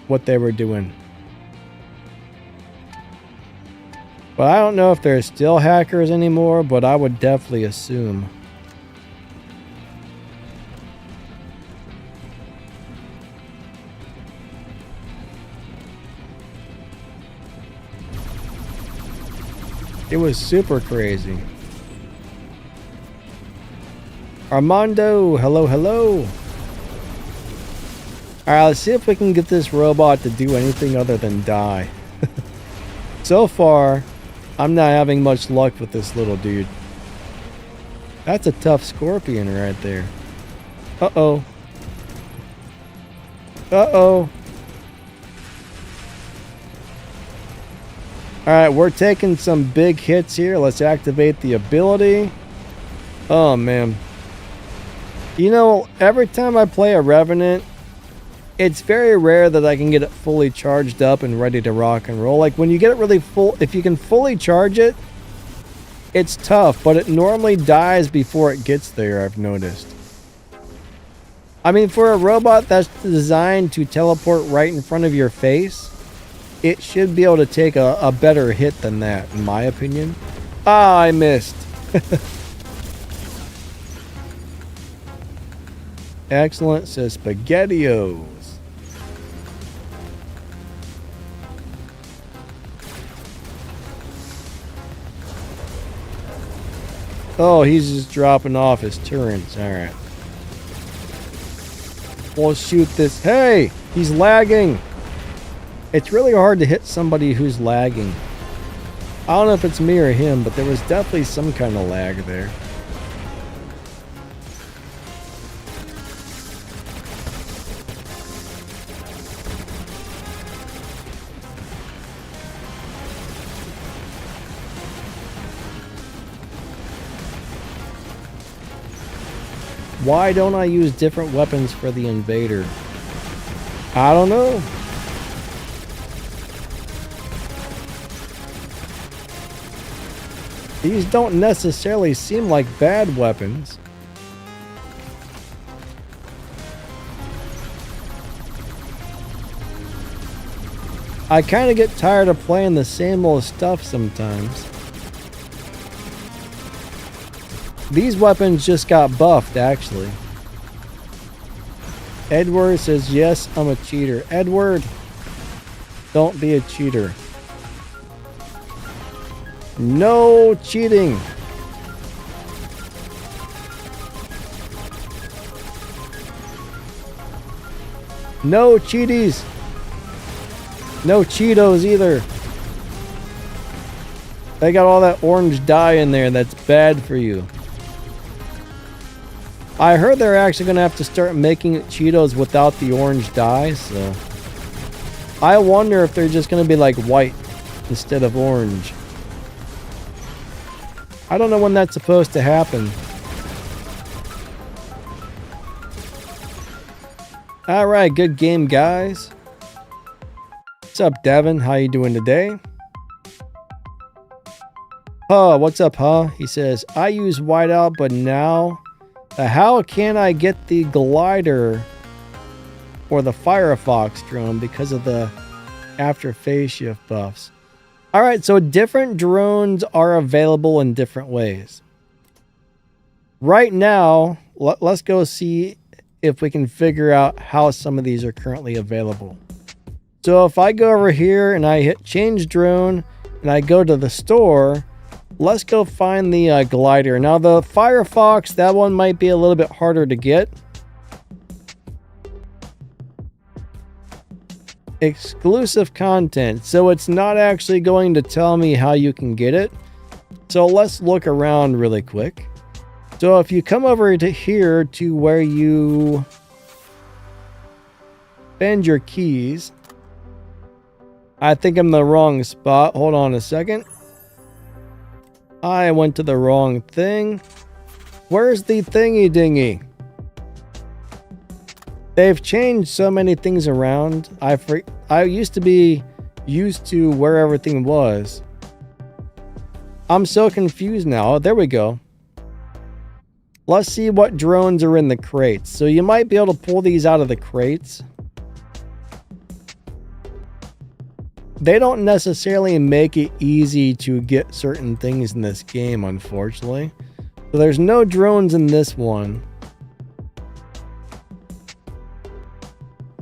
what they were doing. But I don't know if they're still hackers anymore, but I would definitely assume. It was super crazy. Armando, hello, hello. Alright, let's see if we can get this robot to do anything other than die. So far, I'm not having much luck with this little dude. That's a tough scorpion right there. Uh-oh. Uh-oh. Alright, we're taking some big hits here. Let's activate the ability. Oh, man. You know, every time I play a Revenant, it's very rare that I can get it fully charged up and ready to rock and roll. Like, when you get it really full, if you can fully charge it, it's tough, but it normally dies before it gets there, I've noticed. I mean, for a robot that's designed to teleport right in front of your face, it should be able to take a better hit than that, in my opinion. Ah, I missed. Excellent, says SpaghettiOs. Oh, he's just dropping off his turrets. Alright. We'll shoot this. Hey! He's lagging! It's really hard to hit somebody who's lagging. I don't know if it's me or him, but there was definitely some kind of lag there. Why don't I use different weapons for the invader? I don't know. These don't necessarily seem like bad weapons. I kind of get tired of playing the same old stuff sometimes. These weapons just got buffed, actually. Edward says, yes, I'm a cheater. Edward, don't be a cheater. No cheating. No cheaties. No Cheetos either. They got all that orange dye in there that's bad for you. I heard they're actually going to have to start making Cheetos without the orange dye, so I wonder if they're just going to be like white instead of orange. I don't know when that's supposed to happen. Alright, good game, guys. What's up, Devin? How you doing today? What's up, He says, I use whiteout, but now... how can I get the glider or the Firefox drone because of the after phase shift buffs? Alright, so different drones are available in different ways. Right now, let's go see if we can figure out how some of these are currently available. So if I go over here and I hit change drone and I go to the store, let's go find the glider. Now the Firefox, that one might be a little bit harder to get. Exclusive content. So it's not actually going to tell me how you can get it. So let's look around really quick. So if you come over to here to where you spend your keys. I think I'm in the wrong spot. Hold on a second. I went to the wrong thing. Where's the thingy dingy? They've changed so many things around. I used to be used to where everything was. I'm so confused now. Oh, there we go. Let's see what drones are in the crates. So you might be able to pull these out of the crates. They don't necessarily make it easy to get certain things in this game, unfortunately. So there's no drones in this one.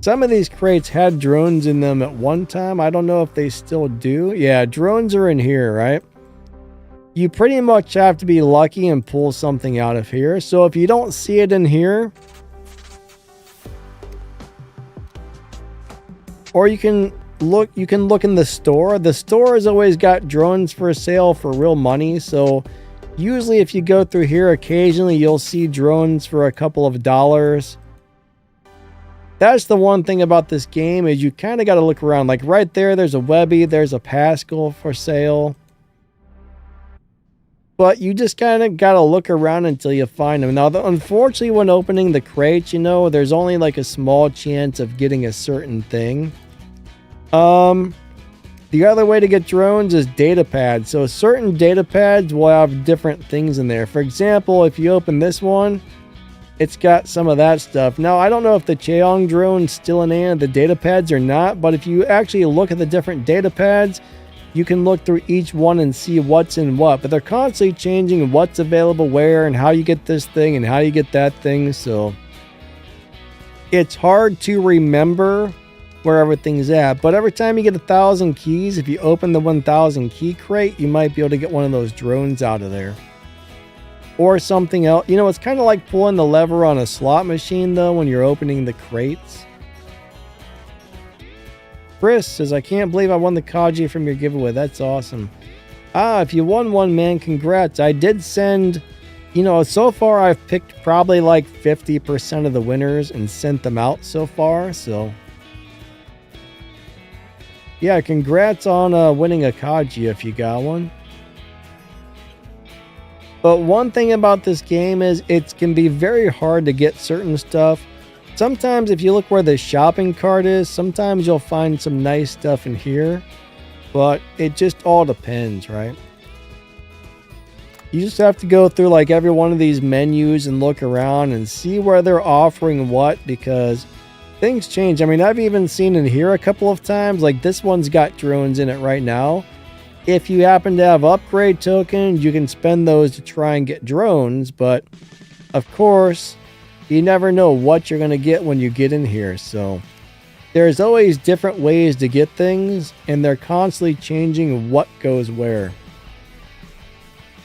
Some of these crates had drones in them at one time. I don't know if they still do. Yeah, drones are in here, right? You pretty much have to be lucky and pull something out of here. So if you don't see it in here, Or you can look in the store. The store has always got drones for sale for real money. So usually if you go through here, occasionally you'll see drones for a couple of dollars. That's the one thing about this game is you kind of got to look around. Like right there, there's a Webby, there's a Pascal for sale. But you just kind of got to look around until you find them. Now, unfortunately, when opening the crates, you know, there's only like a small chance of getting a certain thing. The other way to get drones is data pads. So certain data pads will have different things in there. For example, if you open this one, it's got some of that stuff. Now, I don't know if the Cheong drone's still in any of the data pads or not, but if you actually look at the different data pads, you can look through each one and see what's in what. But they're constantly changing what's available where and how you get this thing and how you get that thing. So it's hard to remember where everything's at. But every time you get 1,000 keys, if you open the 1,000 key crate, you might be able to get one of those drones out of there. Or something else. You know, it's kind of like pulling the lever on a slot machine, though, when you're opening the crates. Chris says, I can't believe I won the Kaji from your giveaway. That's awesome. If you won one, man, congrats. I did send, you know, so far I've picked probably like 50% of the winners and sent them out so far. So, yeah, congrats on winning a Kaji if you got one. But one thing about this game is it can be very hard to get certain stuff. Sometimes if you look where the shopping cart is, sometimes you'll find some nice stuff in here. But it just all depends, right? You just have to go through like every one of these menus and look around and see where they're offering what, because things change. I mean, I've even seen in here a couple of times, like this one's got drones in it right now. If you happen to have upgrade tokens, you can spend those to try and get drones, but of course, you never know what you're going to get when you get in here. So there's always different ways to get things, and they're constantly changing what goes where.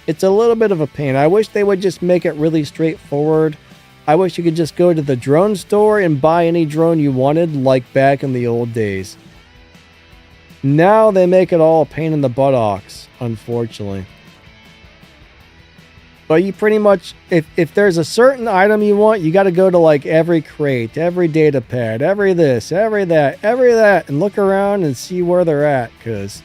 It's a little bit of a pain. I wish they would just make it really straightforward. I wish you could just go to the drone store and buy any drone you wanted, like back in the old days. Now they make it all a pain in the buttocks, unfortunately. But you pretty much, if there's a certain item you want, you got to go to like every crate, every data pad, every this, every that, and look around and see where they're at, because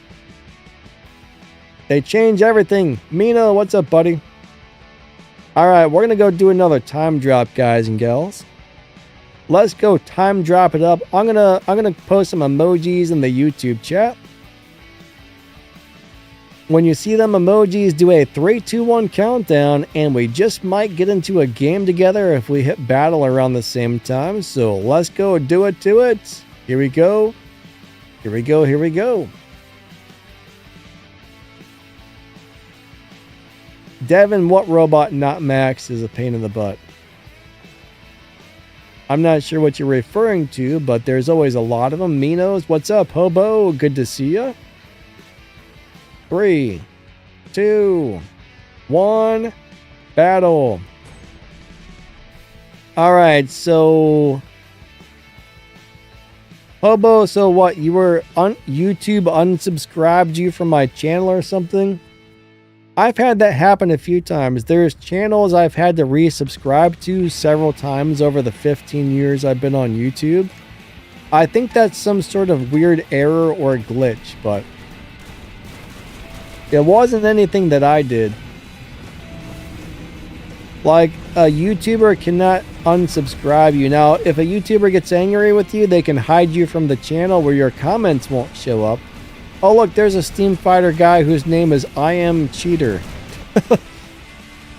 they change everything. Mina, what's up, buddy? All right, we're going to go do another time drop, guys and gals. Let's go time drop it up. I'm gonna post some emojis in the YouTube chat. When you see them emojis, do a 3, 2, 1 countdown, and we just might get into a game together if we hit battle around the same time. So let's go do it to it. Here we go. Here we go. Here we go. Devin, what robot not Max is a pain in the butt? I'm not sure what you're referring to, but there's always a lot of them. Minos, what's up, Hobo? Good to see ya. 3, 2, 1, battle. All right, so Hobo, so what? You were on YouTube unsubscribed you from my channel or something? I've had that happen a few times. There's channels I've had to resubscribe to several times over the 15 years I've been on YouTube. I think that's some sort of weird error or glitch, but it wasn't anything that I did. Like, a YouTuber cannot unsubscribe you. Now, if a YouTuber gets angry with you, they can hide you from the channel where your comments won't show up. Oh, look, there's a Steam Fighter guy whose name is I Am Cheater.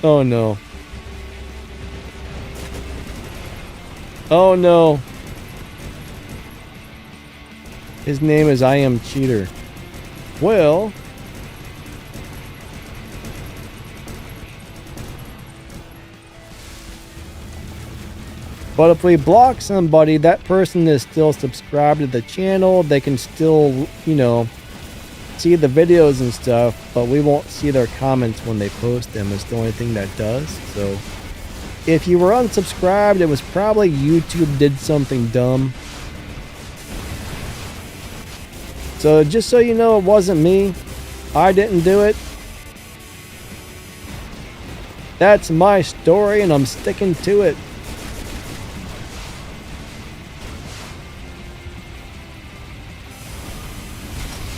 Oh, no. Oh, no. His name is I Am Cheater. Well, but if we block somebody, that person is still subscribed to the channel. They can still, you know, see the videos and stuff, but we won't see their comments when they post them. It's the only thing that does. So if you were unsubscribed, it was probably YouTube did something dumb. So just so you know, it wasn't me. I didn't do it. That's my story and I'm sticking to it.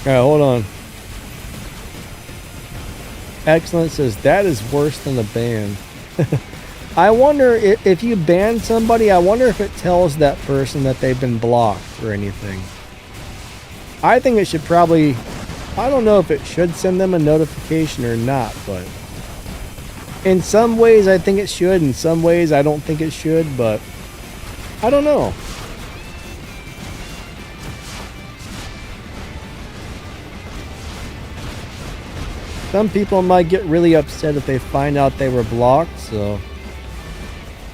Alright, hold on. Excellent says, that is worse than a ban. I wonder if you ban somebody, I wonder if it tells that person that they've been blocked or anything. I think it should probably, I don't know if it should send them a notification or not, but in some ways I think it should, in some ways I don't think it should, but I don't know. Some people might get really upset if they find out they were blocked, so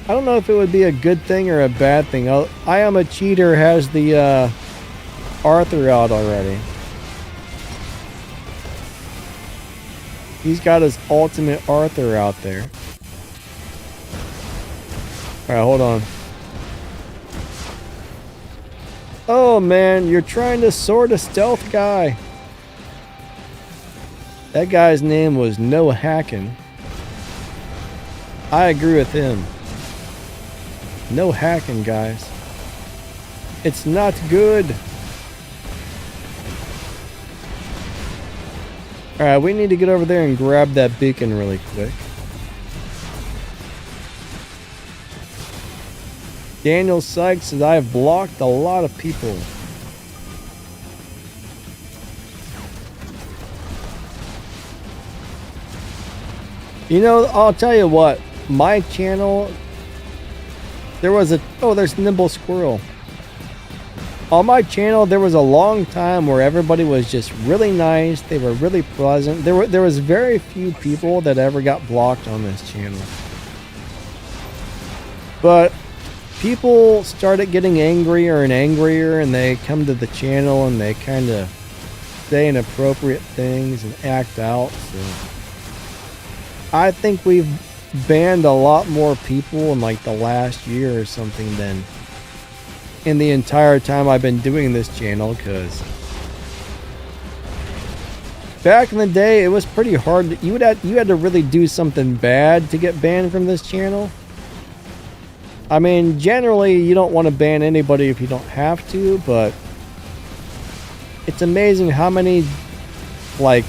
I don't know if it would be a good thing or a bad thing. I Am a Cheater has the Arthur out already. He's got his ultimate Arthur out there. Alright, hold on. Oh man, you're trying to sword a stealth guy. That guy's name was No Hackin'. I agree with him. No hacking, guys. It's not good. Alright, we need to get over there and grab that beacon really quick. Daniel Sykes says, I have blocked a lot of people. You know, I'll tell you what, my channel, there was a, oh, there's Nimble Squirrel. On my channel, there was a long time where everybody was just really nice. They were really pleasant. There was very few people that ever got blocked on this channel. But people started getting angrier and angrier, and they come to the channel and they kind of say inappropriate things and act out. So I think we've banned a lot more people in like the last year or something than in the entire time I've been doing this channel, because back in the day it was pretty hard. You had to really do something bad to get banned from this channel. I mean, generally you don't want to ban anybody if you don't have to, but it's amazing how many like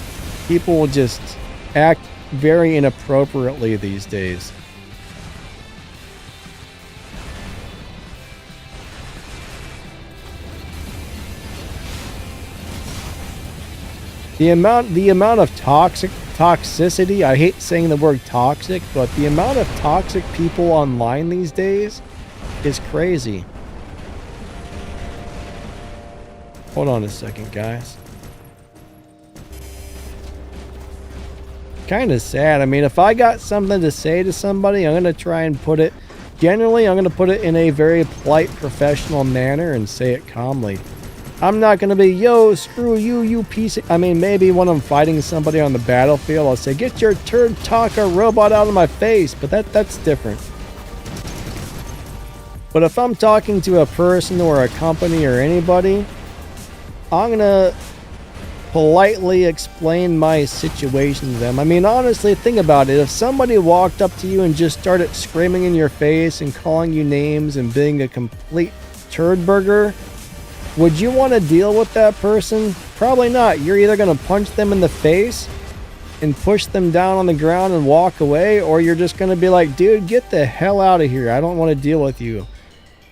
people just act very inappropriately these days. The amount of toxicity, I hate saying the word toxic, but the amount of toxic people online these days is crazy. Hold on a second, guys. Kind of sad. I mean, if I got something to say to somebody, I'm going to try and put it, generally I'm going to put it in a very polite, professional manner and say it calmly. I'm not going to be, yo, screw you, you piece of... I mean, maybe when I'm fighting somebody on the battlefield, I'll say, get your turd talker robot out of my face, but that's different. But if I'm talking to a person or a company or anybody, I'm going to politely explain my situation to them. I mean, honestly, think about it. If somebody walked up to you and just started screaming in your face and calling you names and being a complete turd burger, would you want to deal with that person? Probably not. You're either going to punch them in the face and push them down on the ground and walk away, or you're just going to be like, dude, get the hell out of here. I don't want to deal with you.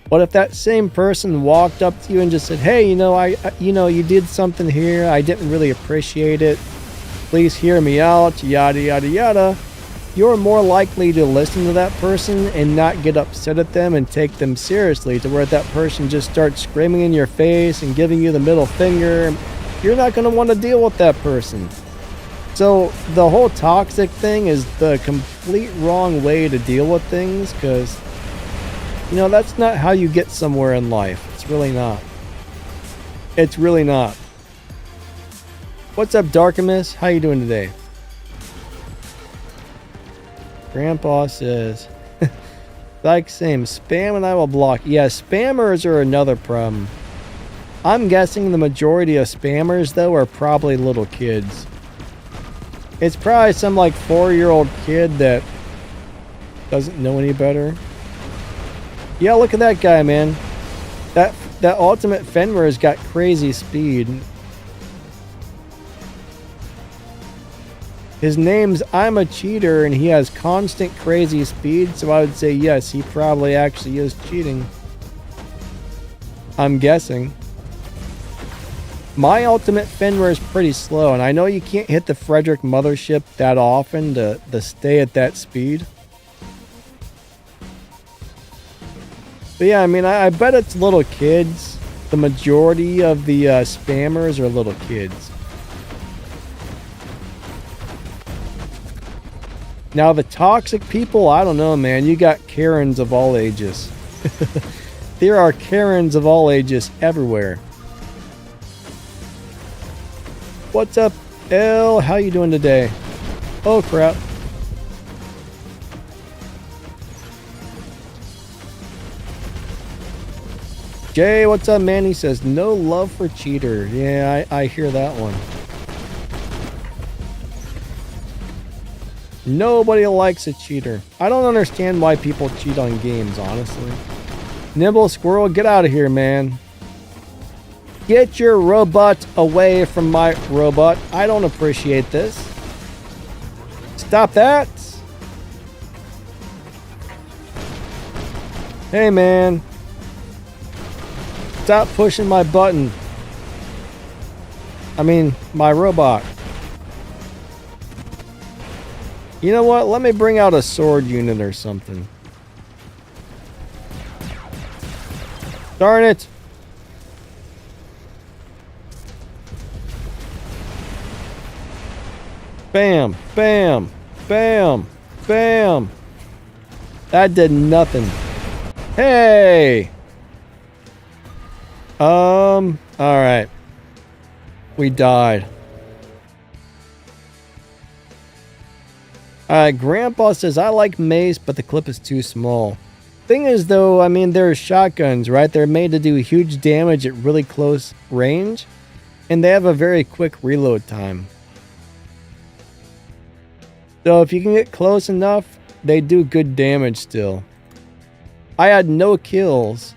But if that same person walked up to you and just said, hey, you did something here, I didn't really appreciate it, please hear me out, yada, yada, yada, you're more likely to listen to that person and not get upset at them and take them seriously, to where that person just starts screaming in your face and giving you the middle finger. You're not going to want to deal with that person. So the whole toxic thing is the complete wrong way to deal with things, because that's not how you get somewhere in life. It's really not. It's really not. What's up, Darkimus? How you doing today? Grandpa says, like same, spam and I will block. Yeah, spammers are another problem. I'm guessing the majority of spammers, though, are probably little kids. It's probably some, like, 4-year-old kid that doesn't know any better. Yeah, look at that guy, man. That ultimate Fenrir's got crazy speed. His name's I'm a Cheater, and he has constant crazy speed, so I would say yes, he probably actually is cheating. I'm guessing. My ultimate Fenrir is pretty slow, and I know you can't hit the Frederick Mothership that often to stay at that speed. But yeah, I mean, I bet it's little kids. The majority of the spammers are little kids. Now, the toxic people, I don't know, man. You got Karens of all ages. There are Karens of all ages everywhere. What's up, L? How you doing today? Oh, crap. Jay, what's up, man? He says, no love for cheater. Yeah, I hear that one. Nobody likes a cheater. I don't understand why people cheat on games, honestly. Nimble Squirrel, get out of here, man. Get your robot away from my robot. I don't appreciate this. Stop that. Hey, man. Stop pushing my button. I mean, my robot. You know what? Let me bring out a sword unit or something. Darn it. Bam, bam, bam, bam. That did nothing. Hey! Alright. We died. Grandpa says, I like mace, but the clip is too small. Thing is, though, I mean, they're shotguns, right? They're made to do huge damage at really close range, and they have a very quick reload time. So if you can get close enough, they do good damage still. I had no kills.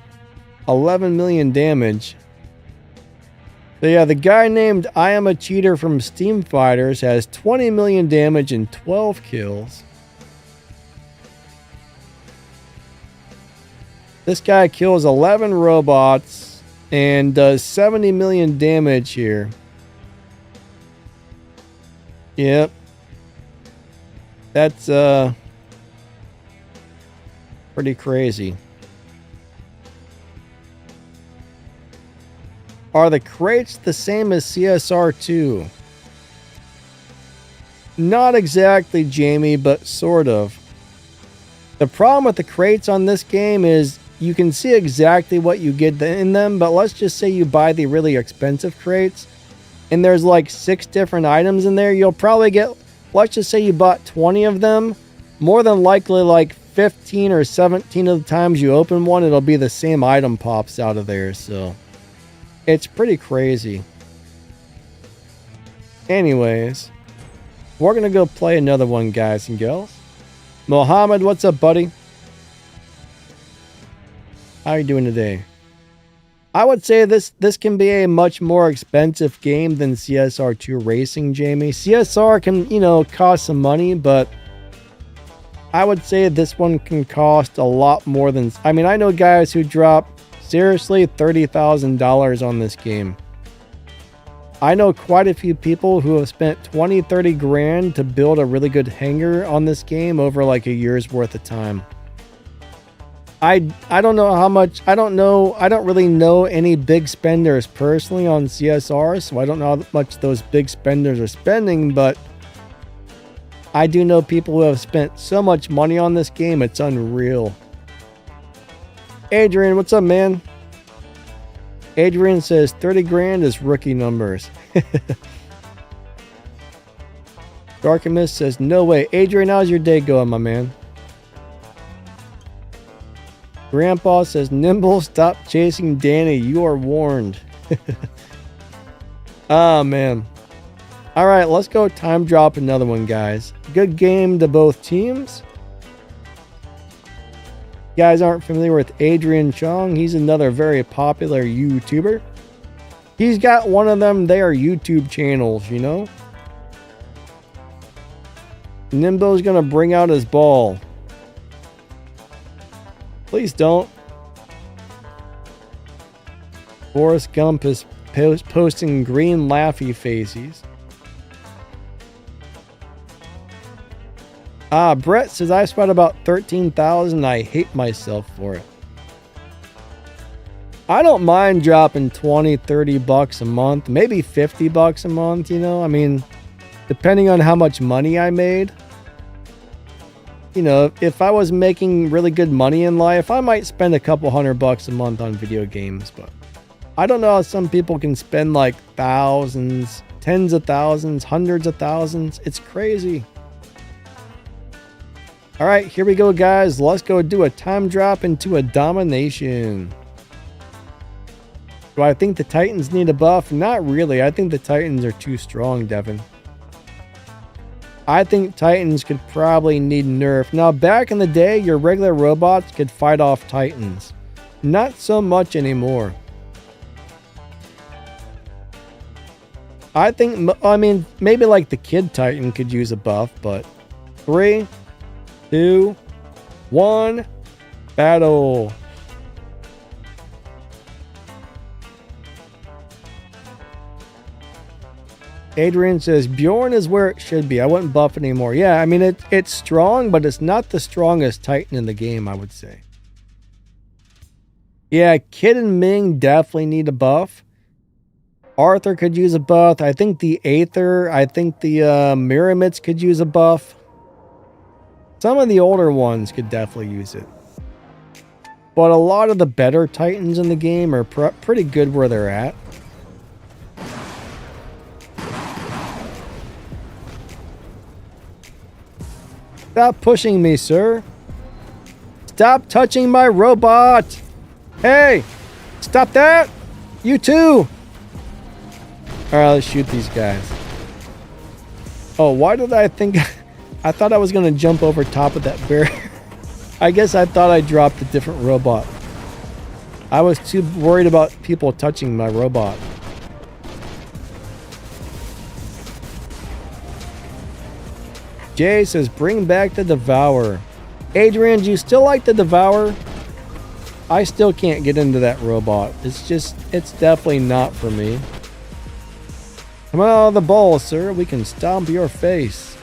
11 million damage. So yeah, the guy named I Am a Cheater from Steam Fighters has 20 million damage and 12 kills. This guy kills 11 robots and does 70 million damage here. Yep. That's pretty crazy. Are the crates the same as CSR2? Not exactly, Jamie, but sort of. The problem with the crates on this game is you can see exactly what you get in them, but let's just say you buy the really expensive crates and there's like 6 different items in there. You'll probably get, let's just say you bought 20 of them. More than likely, like 15 or 17 of the times you open one, it'll be the same item pops out of there, so it's pretty crazy. Anyways, we're going to go play another one, guys and girls. Mohammed, what's up, buddy? How are you doing today? I would say this can be a much more expensive game than CSR2 Racing, Jamie. CSR can, you know, cost some money, but I would say this one can cost a lot more than... I mean, I know guys who drop, seriously, $30,000 on this game. I know quite a few people who have spent 20, 30 grand to build a really good hangar on this game over like a year's worth of time. I don't know how much, I don't really know any big spenders personally on CSR, so I don't know how much those big spenders are spending, but I do know people who have spent so much money on this game, it's unreal. Adrian, what's up, man? Adrian says 30 grand is rookie numbers. Darkimus says, no way. Adrian, how's your day going, my man? Grandpa says, Nimble, stop chasing Danny. You are warned. Oh, man. All right, let's go time drop another one, guys. Good game to both teams. You guys aren't familiar with Adrian Chong. He's another very popular YouTuber. He's got one of them their YouTube channels, you know? Nimbo's gonna bring out his ball. Please don't. Forrest Gump is posting green laughy faces. Brett says I spent about 13,000. I hate myself for it. I don't mind dropping 20, 30 bucks a month, maybe 50 bucks a month, you know? I mean, depending on how much money I made. You know, if I was making really good money in life, I might spend a couple $100 a month on video games, but I don't know how some people can spend like thousands, tens of thousands, hundreds of thousands. It's crazy. All right, here we go, guys. Let's go do a time drop into a domination. Do I think the Titans need a buff? Not really. I think the Titans are too strong, Devin. I think Titans could probably need nerf. Now, back in the day, your regular robots could fight off Titans. Not so much anymore. I mean, maybe like the Kid Titan could use a buff, but 3, 2, 1, battle. Adrian says Bjorn is where it should be. I wouldn't buff it anymore. Yeah, I mean it's strong, but it's not the strongest Titan in the game, I would say. Yeah, Kid and Ming definitely need a buff. Arthur could use a buff. I think the Aether, I think the Miramids could use a buff. Some of the older ones could definitely use it. But a lot of the better Titans in the game are pretty good where they're at. Stop pushing me, sir. Stop touching my robot. Hey, stop that. You too. All right, let's shoot these guys. Oh, why did I think... I thought I was going to jump over top of that barrier. I guess I thought I dropped a different robot. I was too worried about people touching my robot. Jay says, bring back the Devourer. Adrian, do you still like the Devourer? I still can't get into that robot. It's definitely not for me. Come out of the ball, sir. We can stomp your face.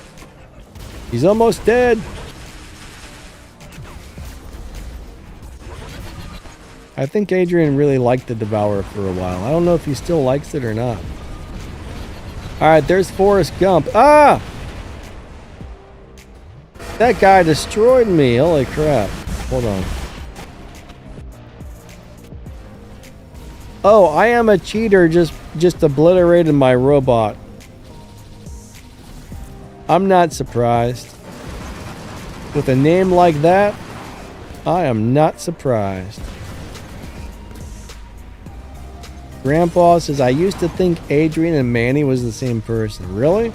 He's almost dead. I think Adrian really liked the Devourer for a while. I don't know if he still likes it or not. Alright, there's Forrest Gump. Ah! That guy destroyed me. Holy crap. Hold on. Oh, I am a cheater. Just obliterated my robot. I'm not surprised. With a name like that, I am not surprised. Grandpa says, I used to think Adrian and Manny was the same person. Really?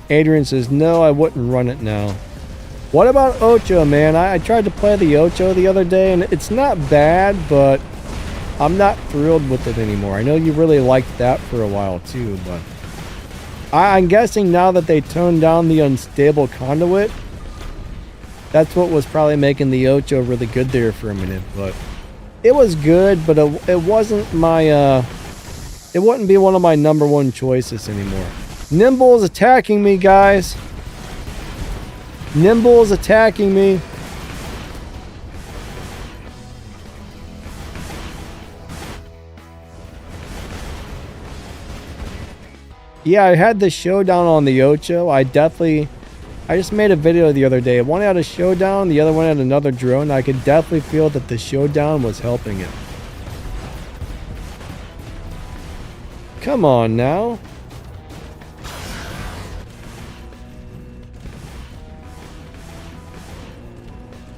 Adrian says, no, I wouldn't run it now. What about Ocho, man? I tried to play the Ocho the other day, and it's not bad, but I'm not thrilled with it anymore. I know you really liked that for a while, too, but I'm guessing now that they toned down the unstable conduit, that's what was probably making the Ocho really good there for a minute, but it was good, but it wasn't my, it wouldn't be one of my number one choices anymore. Nimble is attacking me, guys. Nimble is attacking me. Yeah, I had the showdown on the Ocho. I just made a video the other day. One had a showdown, the other one had another drone. I could definitely feel that the showdown was helping it. Come on now.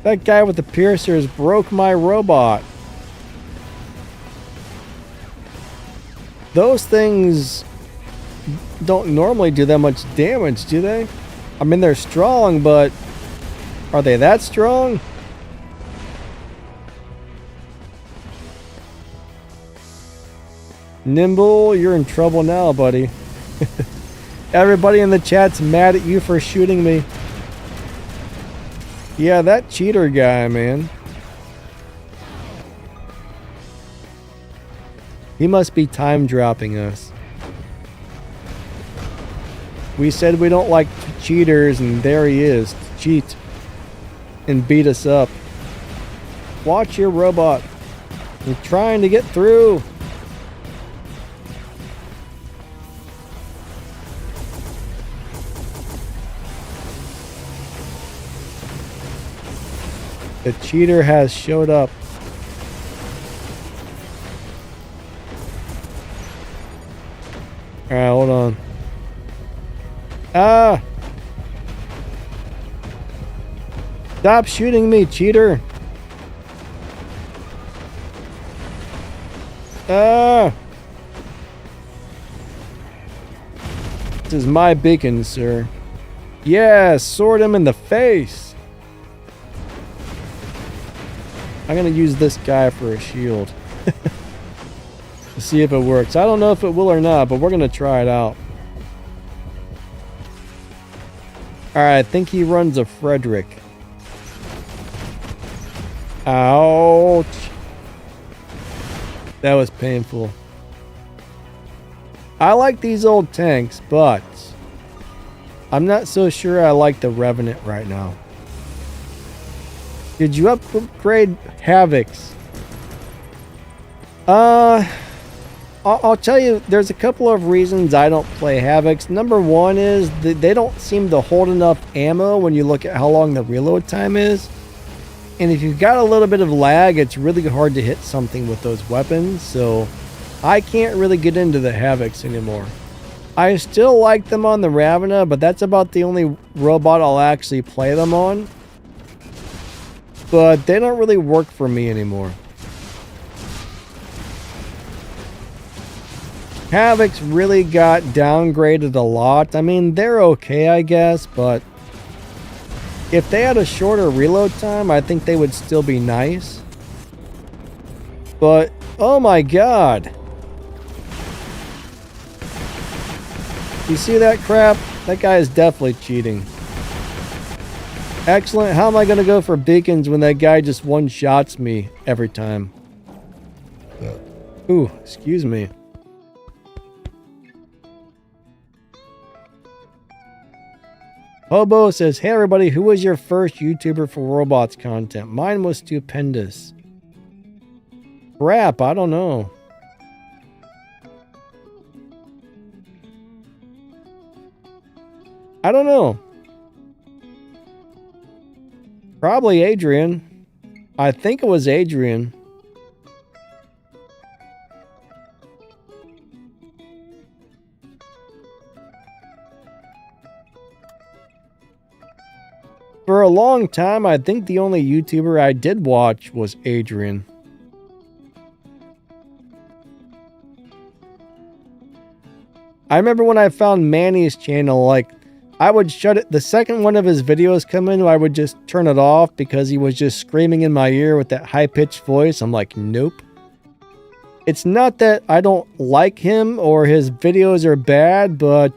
That guy with the piercers broke my robot. Those things don't normally do that much damage, do they? I mean, they're strong, but are they that strong? Nimble, you're in trouble now, buddy. Everybody in the chat's mad at you for shooting me. Yeah, that cheater guy, man. He must be time dropping us. We said we don't like cheaters, and there he is, to cheat and beat us up. Watch your robot. We're trying to get through. The cheater has showed up. Alright, hold on. Ah! Stop shooting me, cheater! Ah! This is my beacon, sir. Yes, sword him in the face! I'm gonna use this guy for a shield. To see if it works. I don't know if it will or not, but we're gonna try it out. Alright, I think he runs a Frederick. Ouch. That was painful. I like these old tanks, but I'm not so sure I like the Revenant right now. Did you upgrade Havocs? I'll tell you, there's a couple of reasons I don't play Havocs. Number one is that they don't seem to hold enough ammo when you look at how long the reload time is. And if you've got a little bit of lag, it's really hard to hit something with those weapons. So I can't really get into the Havocs anymore. I still like them on the Ravena, but that's about the only robot I'll actually play them on. But they don't really work for me anymore. Havocs really got downgraded a lot. I mean, they're okay, I guess, but if they had a shorter reload time, I think they would still be nice. But, oh my god. You see that crap? That guy is definitely cheating. Excellent. How am I going to go for beacons when that guy just one-shots me every time? Ooh, excuse me. Hobo says, hey everybody, who was your first YouTuber for robots content? Mine was Stupendous. Crap, I don't know. I don't know. Probably Adrian. I think it was Adrian. For a long time, I think the only YouTuber I did watch was Adrian. I remember when I found Manny's channel, like, I would shut it. The second one of his videos come in, I would just turn it off because he was just screaming in my ear with that high-pitched voice. I'm like, nope. It's not that I don't like him or his videos are bad, but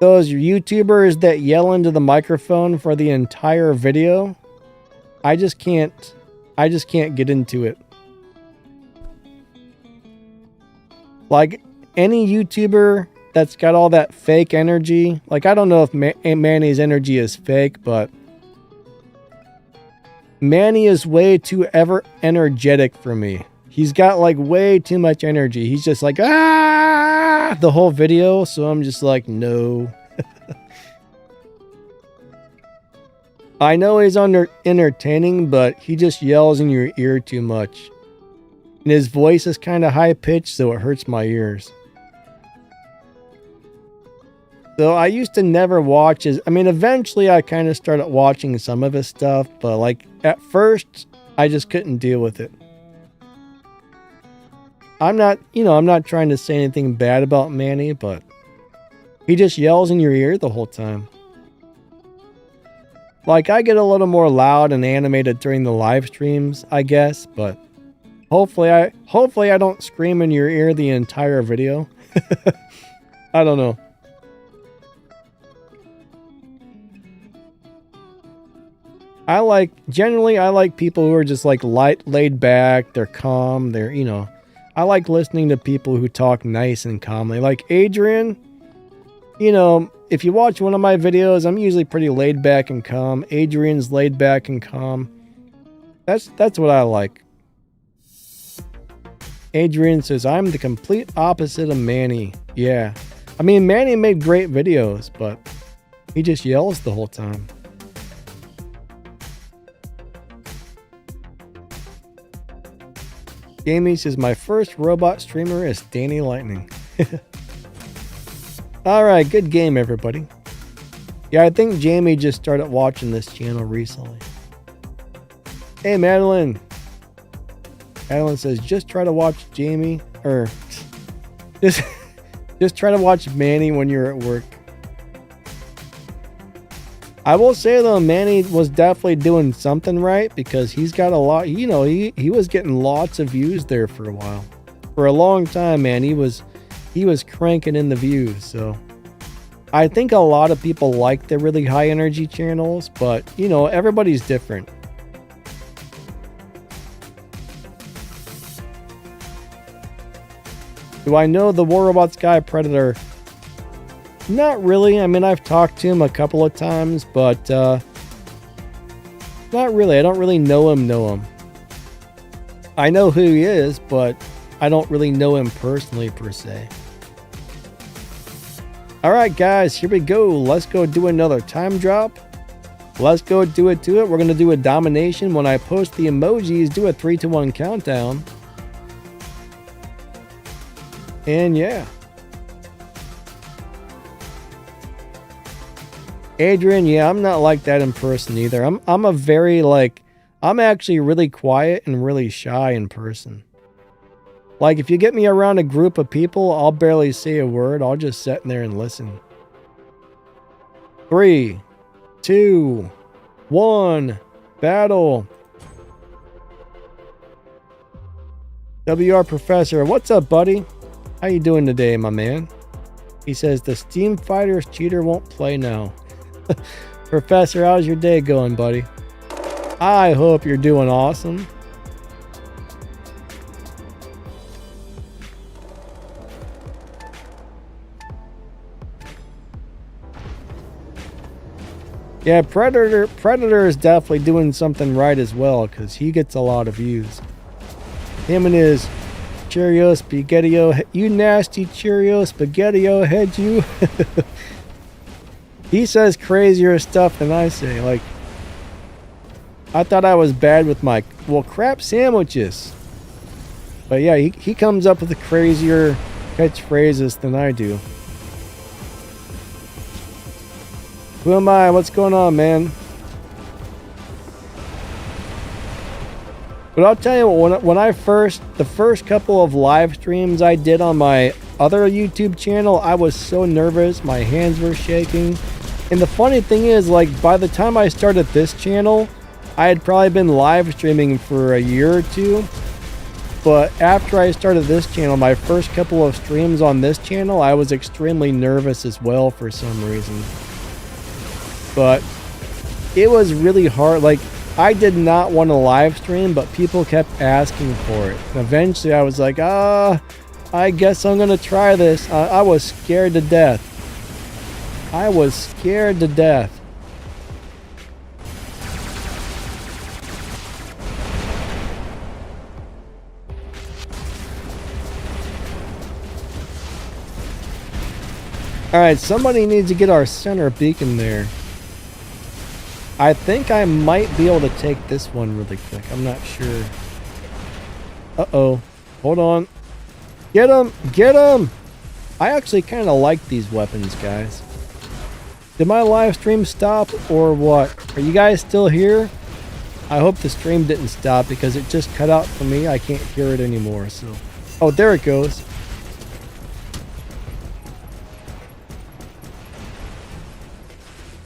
those YouTubers that yell into the microphone for the entire video, I just can't get into it. Like, any YouTuber that's got all that fake energy. Like, I don't know if Manny's energy is fake, but Manny is way too energetic for me. He's got like way too much energy. He's just like, ah, the whole video. So I'm just like, no. I know he's entertaining, but he just yells in your ear too much. And his voice is kind of high pitched, so it hurts my ears. So I used to never watch his, I mean, eventually I kind of started watching some of his stuff, but like at first I just couldn't deal with it. I'm not, I'm not trying to say anything bad about Manny, but he just yells in your ear the whole time. Like, I get a little more loud and animated during the live streams, I guess, but hopefully I don't scream in your ear the entire video. I don't know. Generally I like people who are just like laid back, they're calm, they're, I like listening to people who talk nice and calmly. Like Adrian, if you watch one of my videos, I'm usually pretty laid back and calm. Adrian's laid back and calm. That's what I like. Adrian says, I'm the complete opposite of Manny. Yeah. I mean, Manny made great videos, but he just yells the whole time. Jamie says, my first robot streamer is Danny Lightning. Alright, good game, everybody. Yeah, I think Jamie just started watching this channel recently. Hey, Madeline. Madeline says, just try to watch Jamie, or just try to watch Manny when you're at work. I will say though, Manny was definitely doing something right because he's got a lot, he was getting lots of views there for a while. For a long time, man, he was cranking in the views. So I think a lot of people like the really high energy channels, but everybody's different. Do I know the War Robots guy, Predator? Not really. I mean, I've talked to him a couple of times, but not really. I don't really know him. I know who he is, but I don't really know him personally, per se. Alright, guys, here we go. Let's go do another time drop. Let's go do it to it. We're going to do a domination. When I post the emojis, do a 3-2-1 countdown. And yeah. Adrian, yeah, I'm not like that in person either. I'm a very I'm actually really quiet and really shy in person. Like if you get me around a group of people, I'll barely say a word. I'll just sit in there and listen. 3, 2, 1, battle. WR Professor, what's up, buddy? How you doing today, my man? He says the Steam Fighters cheater won't play now. Professor, how's your day going, buddy? I hope you're doing awesome. Yeah, Predator is definitely doing something right as well, because he gets a lot of views. Him and his Cheerio Spaghetti-O, you nasty Cheerio Spaghetti-O head, you. He says crazier stuff than I say. Like, I thought I was bad with my, crap sandwiches. But yeah, he comes up with the crazier catchphrases than I do. Who am I? What's going on, man? But I'll tell you what, when the first couple of live streams I did on my other YouTube channel, I was so nervous, my hands were shaking. And the funny thing is, like, by the time I started this channel, I had probably been live streaming for a year or two. But after I started this channel, my first couple of streams on this channel, I was extremely nervous as well for some reason. But it was really hard. Like, I did not want to live stream, but people kept asking for it. And eventually I was like, I guess I'm going to try this. I was scared to death. I was scared to death. Alright, somebody needs to get our center beacon there. I think I might be able to take this one really quick. I'm not sure. Uh-oh. Hold on. Get him! Get him! I actually kind of like these weapons, guys. Did my live stream stop or what? Are you guys still here? I hope the stream didn't stop because it just cut out for me. I can't hear it anymore, so. Oh, there it goes.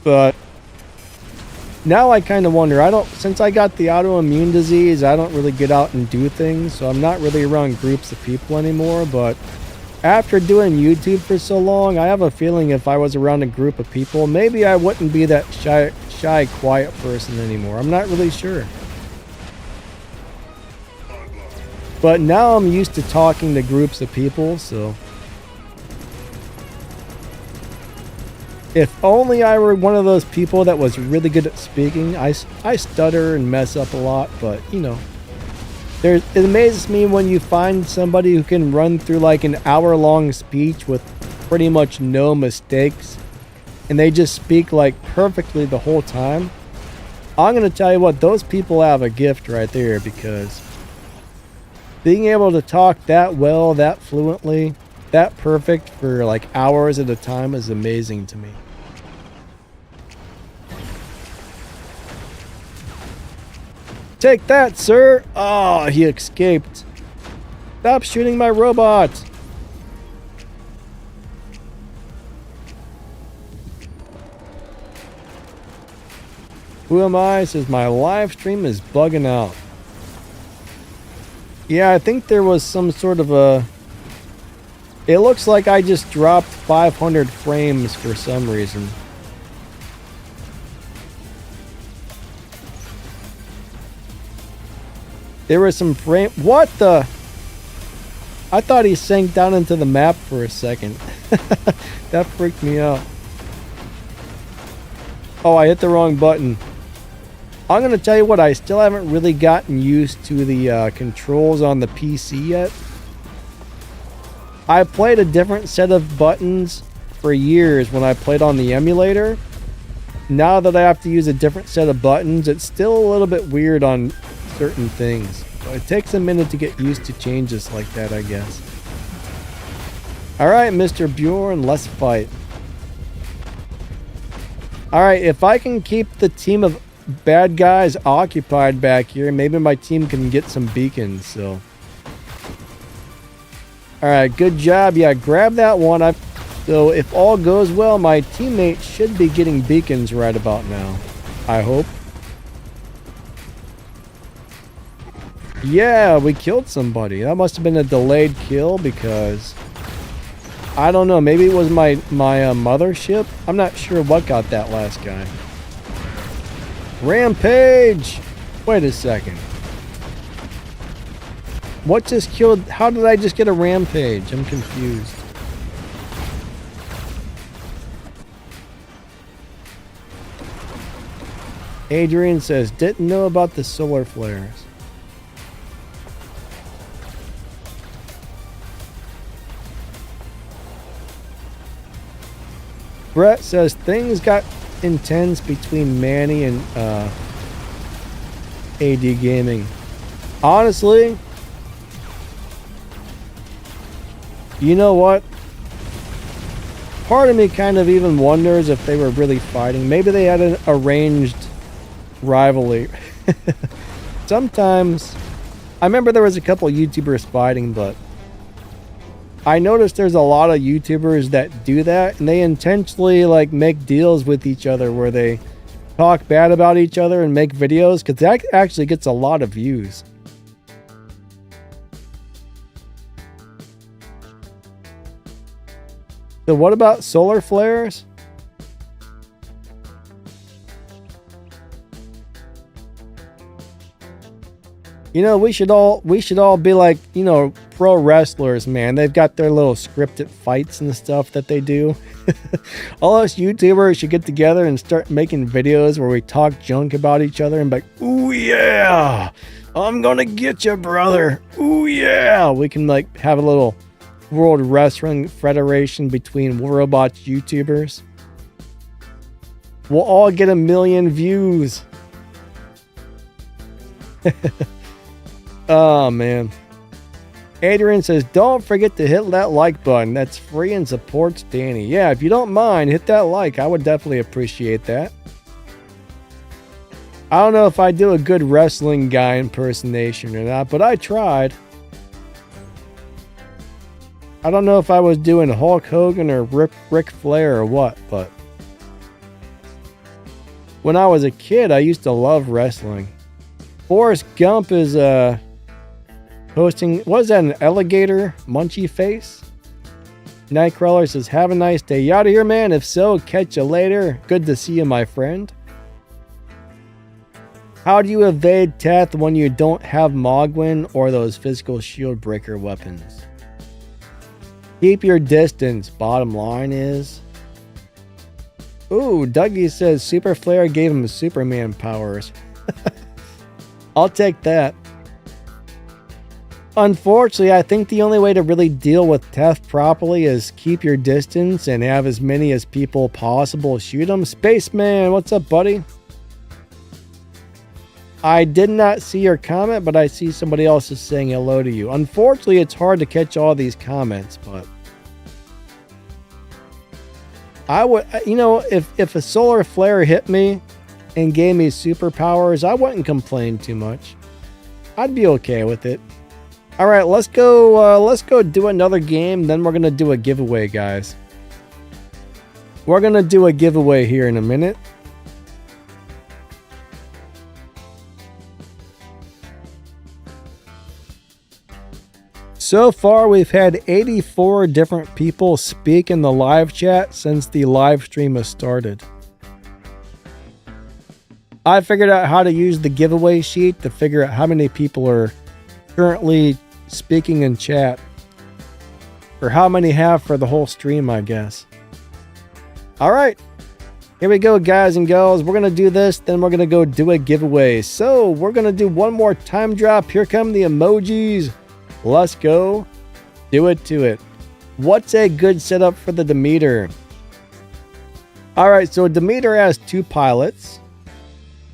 But now I kind of wonder, since I got the autoimmune disease, I don't really get out and do things, so I'm not really around groups of people anymore, but after doing YouTube for so long, I have a feeling if I was around a group of people, maybe I wouldn't be that shy, quiet person anymore. I'm not really sure. But now I'm used to talking to groups of people, so. If only I were one of those people that was really good at speaking. I stutter and mess up a lot, but you know. It amazes me when you find somebody who can run through like an hour-long speech with pretty much no mistakes, and they just speak like perfectly the whole time. I'm going to tell you what, those people have a gift right there, because being able to talk that well, that fluently, that perfect for like hours at a time is amazing to me. Take that, sir! Oh, he escaped. Stop shooting my robot! Who am I? Says my live stream is bugging out. Yeah, I think there was some sort of a... It looks like I just dropped 500 frames for some reason. There was some frame... What the... I thought he sank down into the map for a second. That freaked me out. Oh, I hit the wrong button. I'm going to tell you what, I still haven't really gotten used to the controls on the PC yet. I played a different set of buttons for years when I played on the emulator. Now that I have to use a different set of buttons, it's still a little bit weird on certain things. So it takes a minute to get used to changes like that, I guess. Alright, Mr. Bjorn, let's fight. Alright, if I can keep the team of bad guys occupied back here, maybe my team can get some beacons, so. Alright, good job. Yeah, grab that one. So if all goes well, my teammate should be getting beacons right about now. I hope. Yeah, we killed somebody. That must have been a delayed kill because... I don't know, maybe it was my mothership? I'm not sure what got that last guy. Rampage! Wait a second. What just killed... How did I just get a rampage? I'm confused. Adrian says, didn't know about the solar flares. Brett says, things got intense between Manny and AD Gaming. Honestly, you know what? Part of me kind of even wonders if they were really fighting. Maybe they had an arranged rivalry. Sometimes, I remember there was a couple of YouTubers fighting, but I noticed there's a lot of YouTubers that do that, and they intentionally like make deals with each other where they talk bad about each other and make videos, because that actually gets a lot of views. So what about solar flares? You know, we should all be like, you know, pro wrestlers, man. They've got their little scripted fights and stuff that they do. All us YouTubers should get together and start making videos where we talk junk about each other and be like, ooh yeah, I'm gonna get you, brother. Ooh yeah. We can like have a little World Wrestling Federation between robots YouTubers. We'll all get 1 million views. Oh man. Adrian says, don't forget to hit that like button. That's free and supports Danny. Yeah, if you don't mind, hit that like. I would definitely appreciate that. I don't know if I do a good wrestling guy impersonation or not, but I tried. I don't know if I was doing Hulk Hogan or Ric Flair or what, but when I was a kid, I used to love wrestling. Forrest Gump is hosting, what is that, an alligator munchie face? Nightcrawler says, have a nice day. You out of here, man? If so, catch you later. Good to see you, my friend. How do you evade Teth when you don't have Mogwin or those physical shield breaker weapons? Keep your distance. Bottom line is... Ooh, Dougie says Super Flare gave him Superman powers. I'll take that. Unfortunately, I think the only way to really deal with Teth properly is keep your distance and have as many as people possible shoot him. Spaceman, what's up, buddy? I did not see your comment, but I see somebody else is saying hello to you. Unfortunately, it's hard to catch all these comments, but I would, you know, if a solar flare hit me and gave me superpowers, I wouldn't complain too much. I'd be okay with it. All right, let's go do another game. Then we're going to do a giveaway, guys. We're going to do a giveaway here in a minute. So far, we've had 84 different people speak in the live chat since the live stream has started. I figured out how to use the giveaway sheet to figure out how many people are currently speaking in chat. Or how many have for the whole stream, I guess. Alright. Here we go, guys and girls. We're going to do this, then we're going to go do a giveaway. So, we're going to do one more time drop. Here come the emojis. Let's go. Do it to it. What's a good setup for the Demeter? Alright, so Demeter has two pilots.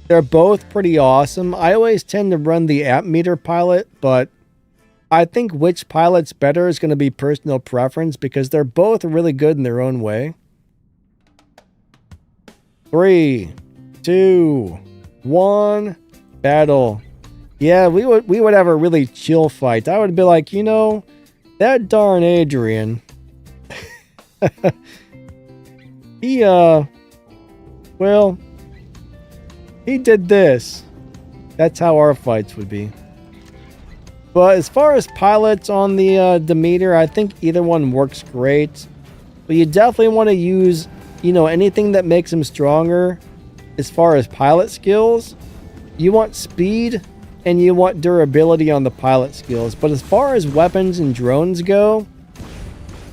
They're both pretty awesome. I always tend to run the app meter pilot, but I think which pilot's better is going to be personal preference because they're both really good in their own way. 3, 2, 1, battle. Yeah, we would have a really chill fight. I would be like, you know, that darn Adrian. Well, he did this. That's how our fights would be. But as far as pilots on the Demeter, I think either one works great. But you definitely want to use, you know, anything that makes him stronger as far as pilot skills. You want speed and you want durability on the pilot skills. But as far as weapons and drones go,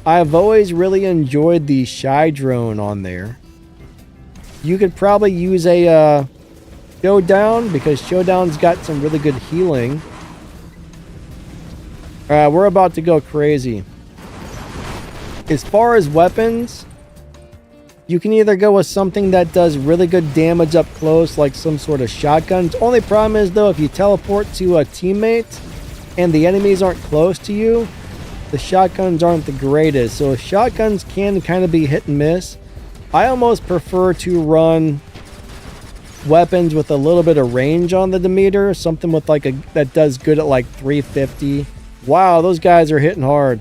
I've always really enjoyed the Shy drone on there. You could probably use a Showdown because Showdown's got some really good healing. Alright, we're about to go crazy. As far as weapons, you can either go with something that does really good damage up close, like some sort of shotgun. The only problem is, though, if you teleport to a teammate and the enemies aren't close to you, the shotguns aren't the greatest. So shotguns can kind of be hit and miss. I almost prefer to run weapons with a little bit of range on the Demeter. Something with like that does good at like 350. Wow, those guys are hitting hard.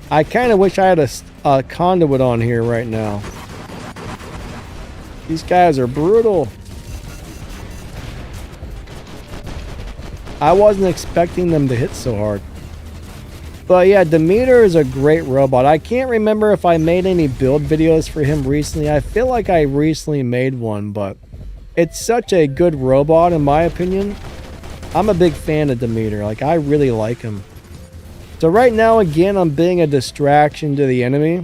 I kind of wish I had a conduit on here right now. These guys are brutal. I wasn't expecting them to hit so hard. But yeah, Demeter is a great robot. I can't remember if I made any build videos for him recently. I feel like I recently made one, but it's such a good robot in my opinion. I'm a big fan of Demeter. Like, I really like him. So right now, again, I'm being a distraction to the enemy.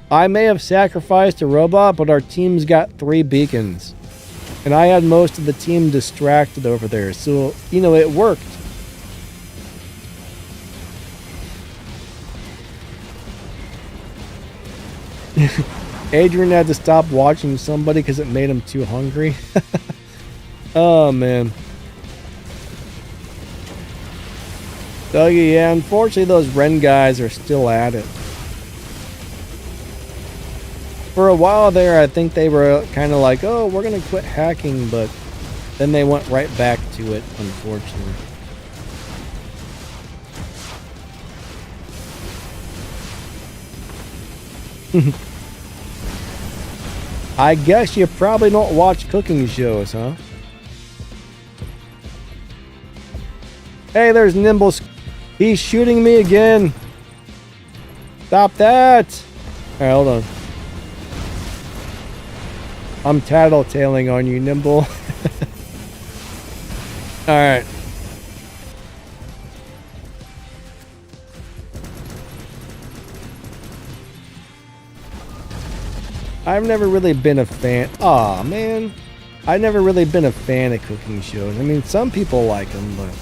I may have sacrificed a robot, but our team's got 3 beacons. And I had most of the team distracted over there. So, you know, it worked. Adrian had to stop watching somebody because it made him too hungry. Oh, man. Dougie, yeah, unfortunately those Ren guys are still at it. For a while there, I think they were kind of like, oh, we're going to quit hacking, but then they went right back to it, unfortunately. I guess you probably don't watch cooking shows, huh? Hey, there's Nimble. He's shooting me again. Stop that. All right, hold on. I'm tattletaling on you, Nimble. All right. I've never really been a fan. Aw, man. I've never really been a fan of cooking shows. I mean, some people like them, but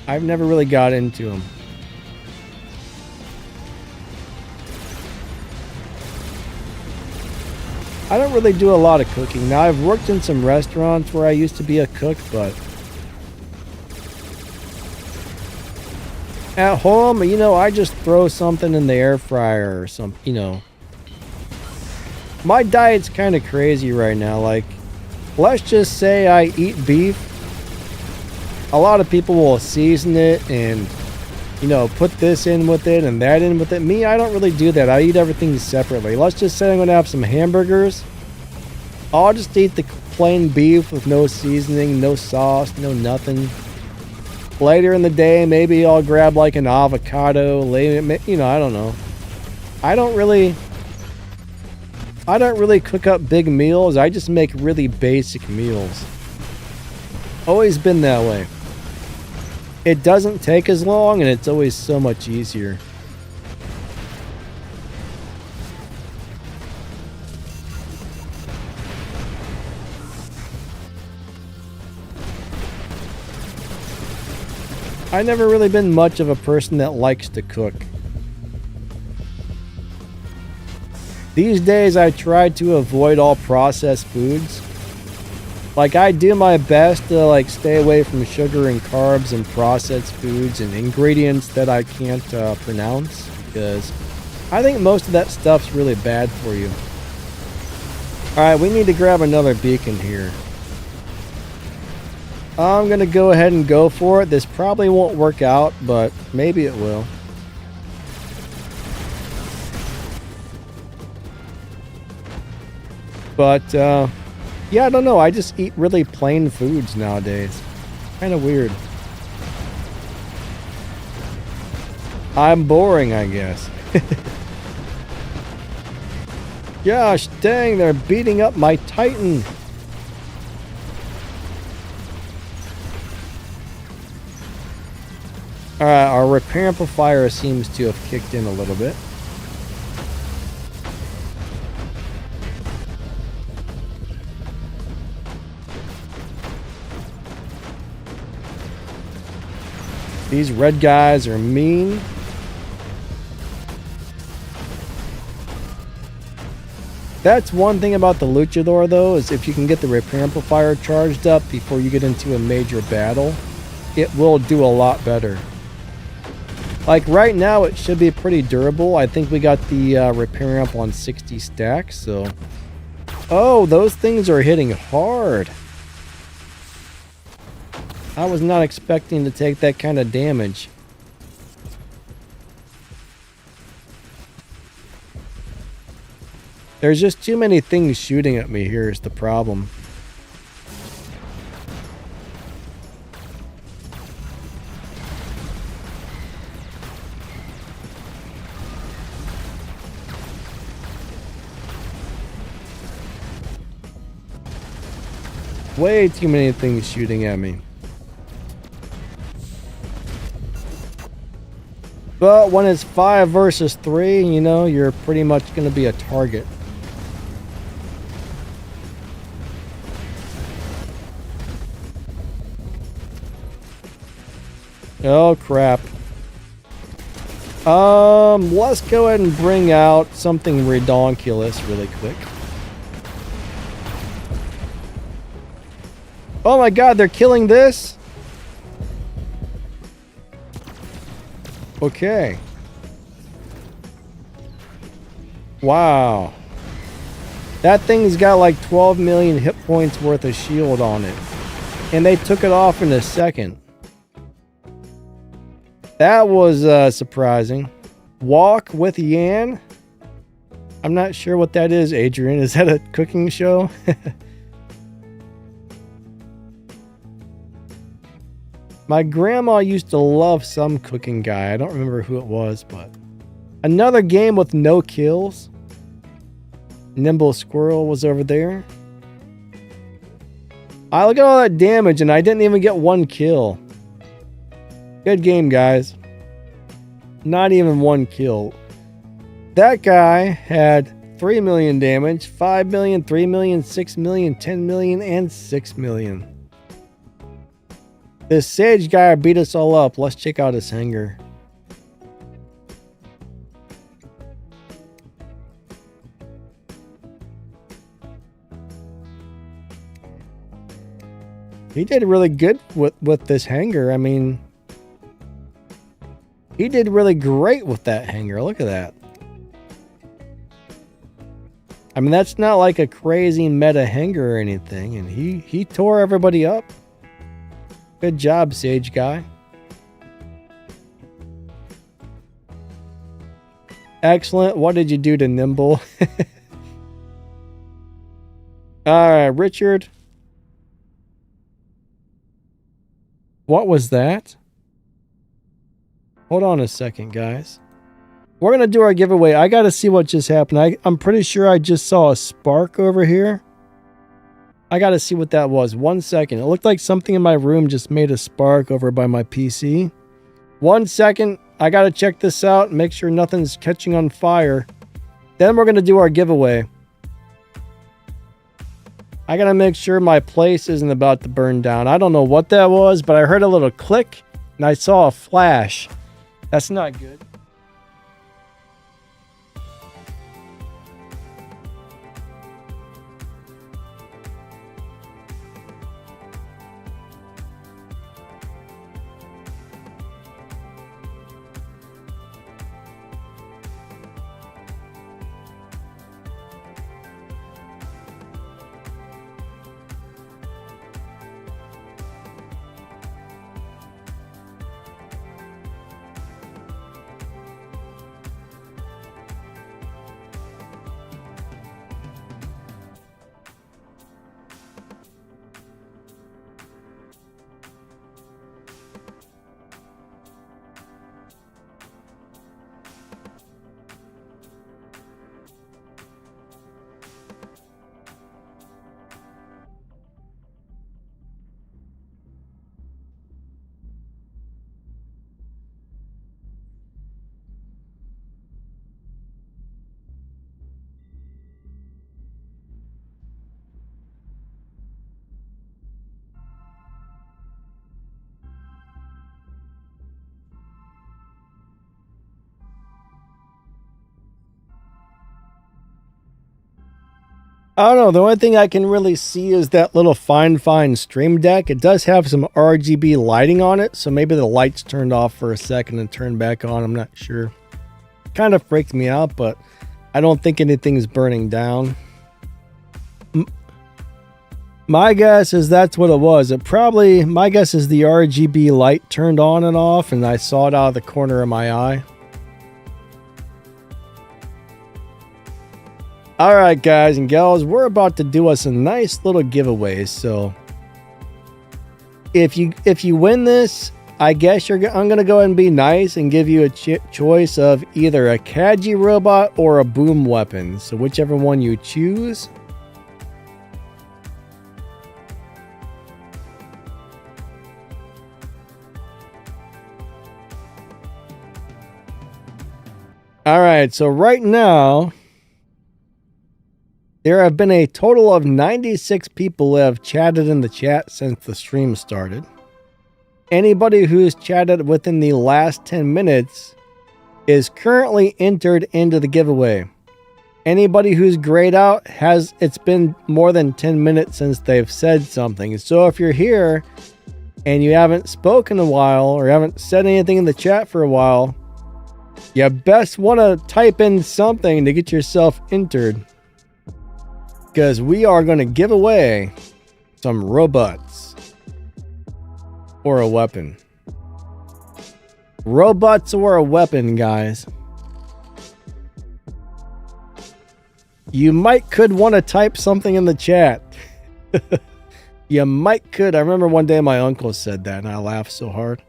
I've never really got into them. I don't really do a lot of cooking. Now, I've worked in some restaurants where I used to be a cook, but at home, you know, I just throw something in the air fryer or something, you know. My diet's kind of crazy right now. Like, let's just say I eat beef. A lot of people will season it and, you know, put this in with it and that in with it. Me, I don't really do that. I eat everything separately. Let's just say I'm going to have some hamburgers. I'll just eat the plain beef with no seasoning, no sauce, no nothing. Later in the day, maybe I'll grab like an avocado. You know, I don't know. I don't really cook up big meals. I just make really basic meals. Always been that way. It doesn't take as long and it's always so much easier. I've never really been much of a person that likes to cook. These days I try to avoid all processed foods. Like, I do my best to like stay away from sugar and carbs and processed foods and ingredients that I can't pronounce, because I think most of that stuff's really bad for you. Alright, we need to grab another beacon here. I'm gonna go ahead and go for it. This probably won't work out, but maybe it will. But, yeah, I don't know. I just eat really plain foods nowadays. Kind of weird. I'm boring, I guess. Gosh dang, they're beating up my Titan. Alright, our repair amplifier seems to have kicked in a little bit. These red guys are mean. That's one thing about the Luchador, though, is if you can get the repair amplifier charged up before you get into a major battle, it will do a lot better. Like right now, it should be pretty durable. I think we got the repair amp on 60 stacks, so... Oh, those things are hitting hard. I was not expecting to take that kind of damage. There's just too many things shooting at me here is the problem. Way too many things shooting at me. But when it's 5 versus 3, you know, you're pretty much going to be a target. Oh, crap. Let's go ahead and bring out something redonkulous really quick. Oh my god, they're killing this? Okay. Wow. That thing's got like 12 million hit points worth of shield on it. And they took it off in a second. That was surprising. Walk with Yan? I'm not sure what that is, Adrian. Is that a cooking show? My grandma used to love some cooking guy. I don't remember who it was, but... Another game with no kills. Nimble Squirrel was over there. I look at all that damage and I didn't even get one kill. Good game, guys. Not even one kill. That guy had 3 million damage, 5 million, 3 million, 6 million, 10 million, and 6 million. This Sage guy beat us all up. Let's check out his hanger. He did really good with this hanger. I mean, he did really great with that hanger. Look at that. I mean, that's not like a crazy meta hanger or anything. And he tore everybody up. Good job, Sage guy. Excellent. What did you do to Nimble? Alright, Richard. What was that? Hold on a second, guys. We're going to do our giveaway. I got to see what just happened. I'm pretty sure I just saw a spark over here. I got to see what that was. 1 second. It looked like something in my room just made a spark over by my PC. 1 second. I got to check this out and make sure nothing's catching on fire. Then we're going to do our giveaway. I got to make sure my place isn't about to burn down. I don't know what that was, but I heard a little click and I saw a flash. That's not good. I don't know. The only thing I can really see is that little fine Stream Deck. It does have some RGB lighting on it, so maybe the lights turned off for a second and turned back on. I'm not sure. Kind of freaked me out, but I don't think anything's burning down. My guess is that's what it was. My guess is the RGB light turned on and off, and I saw it out of the corner of my eye. Alright guys and gals, we're about to do us a nice little giveaway, so if you win this, I guess I'm going to go ahead and be nice and give you a choice of either a Kaji robot or a boom weapon, so whichever one you choose. Alright, so right now there have been a total of 96 people who have chatted in the chat since the stream started. Anybody who's chatted within the last 10 minutes is currently entered into the giveaway. Anybody who's grayed out it's been more than 10 minutes since they've said something. So if you're here and you haven't spoken a while or haven't said anything in the chat for a while, you best want to type in something to get yourself entered, because we are going to give away some robots or a weapon. Robots or a weapon, guys. You could want to type something in the chat. You could. I remember one day my uncle said that and I laughed so hard.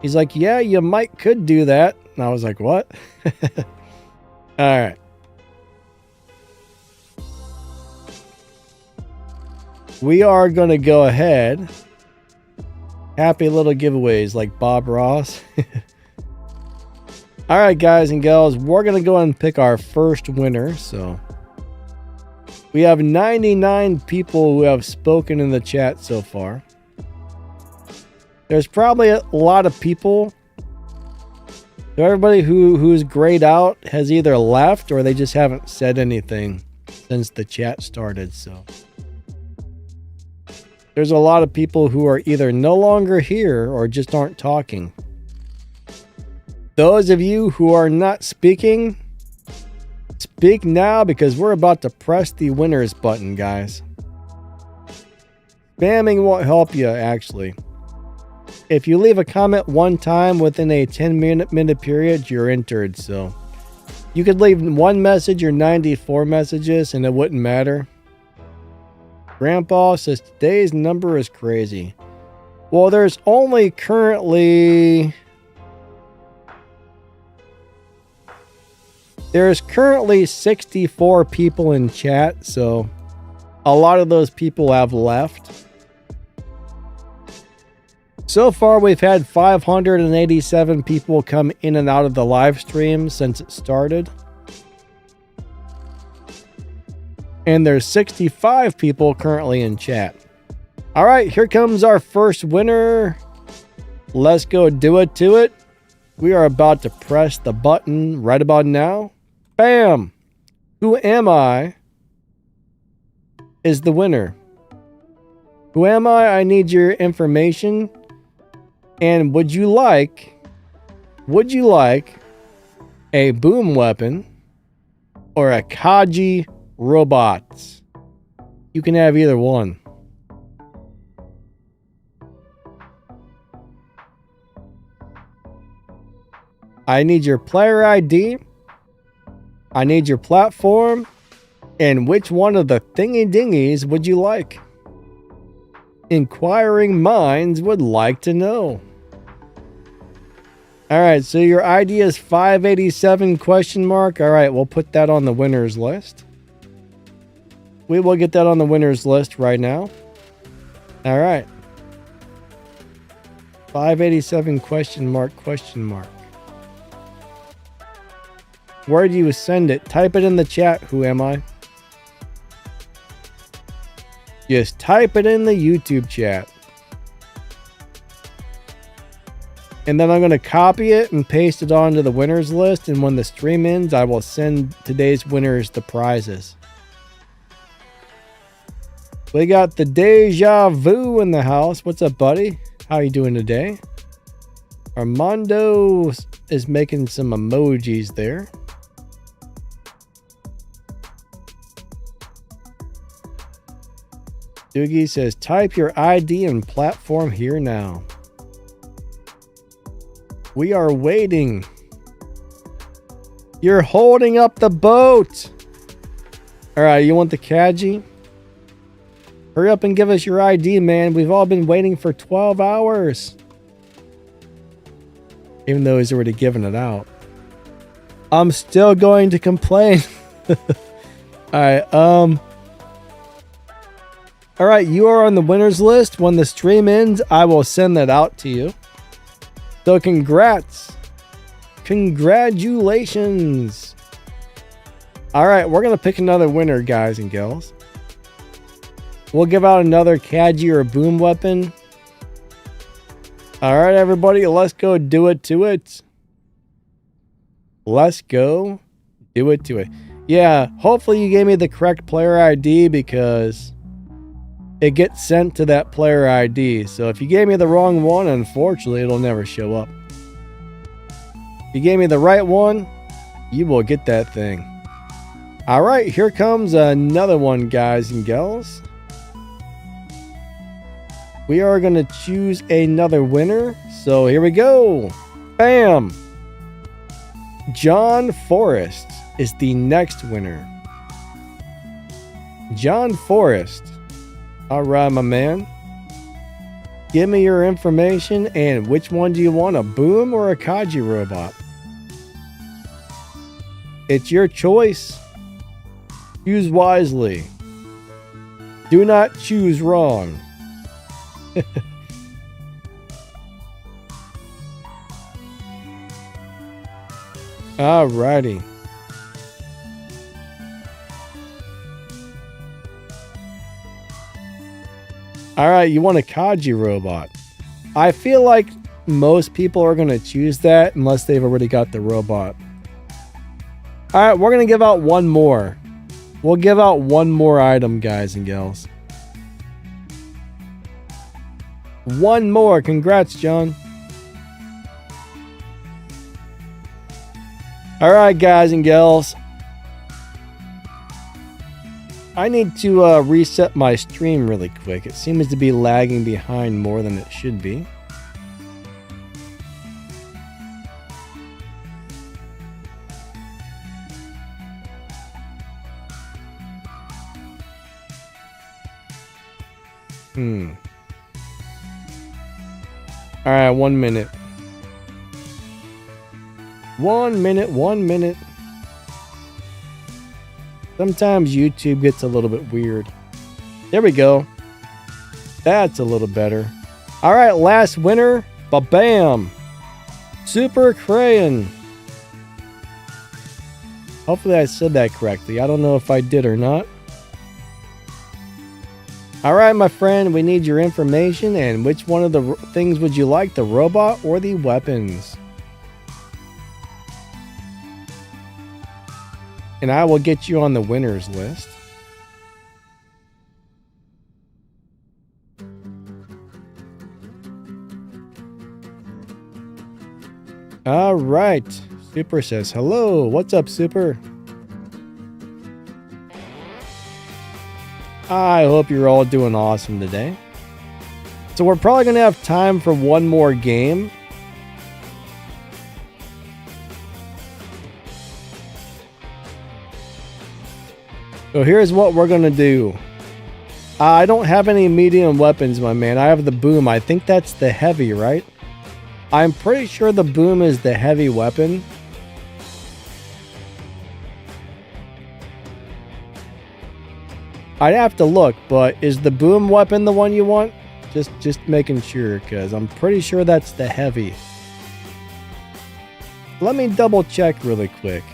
He's like, yeah, you could do that. And I was like, what? All right. We are going to go ahead. Happy little giveaways like Bob Ross. All right, guys and gals, we're going to go ahead and pick our first winner. So we have 99 people who have spoken in the chat so far. There's probably a lot of people. So everybody who's grayed out has either left or they just haven't said anything since the chat started. So there's a lot of people who are either no longer here or just aren't talking. Those of you who are not speaking, speak now, because we're about to press the winners button, guys. Spamming won't help you, actually. If you leave a comment one time within a 10-minute period, you're entered. So you could leave one message or 94 messages and it wouldn't matter. Grandpa says today's number is crazy. Well, there's only currently 64 people in chat, so a lot of those people have left. So far, we've had 587 people come in and out of the live stream since it started. And there's 65 people currently in chat. All right, here comes our first winner. Let's go do it to it. We are about to press the button right about now. Bam! Who am I is the winner. Who am I? I need your information. And would you like a boom weapon or a Kaji robot? You can have either one. I need your player ID. I need your platform. And which one of the thingy dingies would you like? Inquiring minds would like to know. All right, so your ID is 587 question mark. All right, we'll put that on the winners list. We will get that on the winners list right now. All right. 587 question mark. Where do you send it? Type it in the chat. Who am I? Just type it in the YouTube chat. And then I'm going to copy it and paste it onto the winners list. And when the stream ends, I will send today's winners the prizes. We got the Deja Vu in the house. What's up, buddy? How you doing today? Armando is making some emojis there. Doogie says, type your ID and platform here now. We are waiting. You're holding up the boat. All right, you want the Kaji? Hurry up and give us your ID, man. We've all been waiting for 12 hours. Even though he's already given it out. I'm still going to complain. All right, you are on the winners list. When the stream ends, I will send that out to you. So congrats. Congratulations. All right, we're going to pick another winner, guys and gals. We'll give out another Kaji or a boom weapon. All right, everybody, let's go do it to it. Let's go. Do it to it. Yeah, hopefully you gave me the correct player ID because it gets sent to that player ID. So if you gave me the wrong one, unfortunately, it'll never show up. If you gave me the right one, you will get that thing. All right, here comes another one, guys and gals. We are going to choose another winner. So here we go. Bam! John Forrest is the next winner. John Forrest. All right, my man. Give me your information and which one do you want, a boom or a Kaji robot? It's your choice. Choose wisely. Do not choose wrong. Alrighty. Alright, you want a Kaji robot. I feel like most people are going to choose that unless they've already got the robot. Alright, we're going to give out one more. We'll give out one more item, guys and gals. One more. Congrats, John. Alright, guys and gals. I need to reset my stream really quick. It seems to be lagging behind more than it should be. Alright, 1 minute. 1 minute, 1 minute. Sometimes YouTube gets a little bit weird. There we go. That's a little better. Alright, last winner. Ba-bam! Super Crayon. Hopefully I said that correctly. I don't know if I did or not. Alright, my friend, we need your information and which one of the things would you like, the robot or the weapons? And I will get you on the winners list. Alright, Super says hello. What's up, Super? I hope you're all doing awesome today. So we're probably going to have time for one more game. So here's what we're going to do. I don't have any medium weapons, my man. I have the boom. I think that's the heavy, right? I'm pretty sure the boom is the heavy weapon. I'd have to look, but is the boom weapon the one you want? Just making sure, because I'm pretty sure that's the heavy. Let me double check really quick.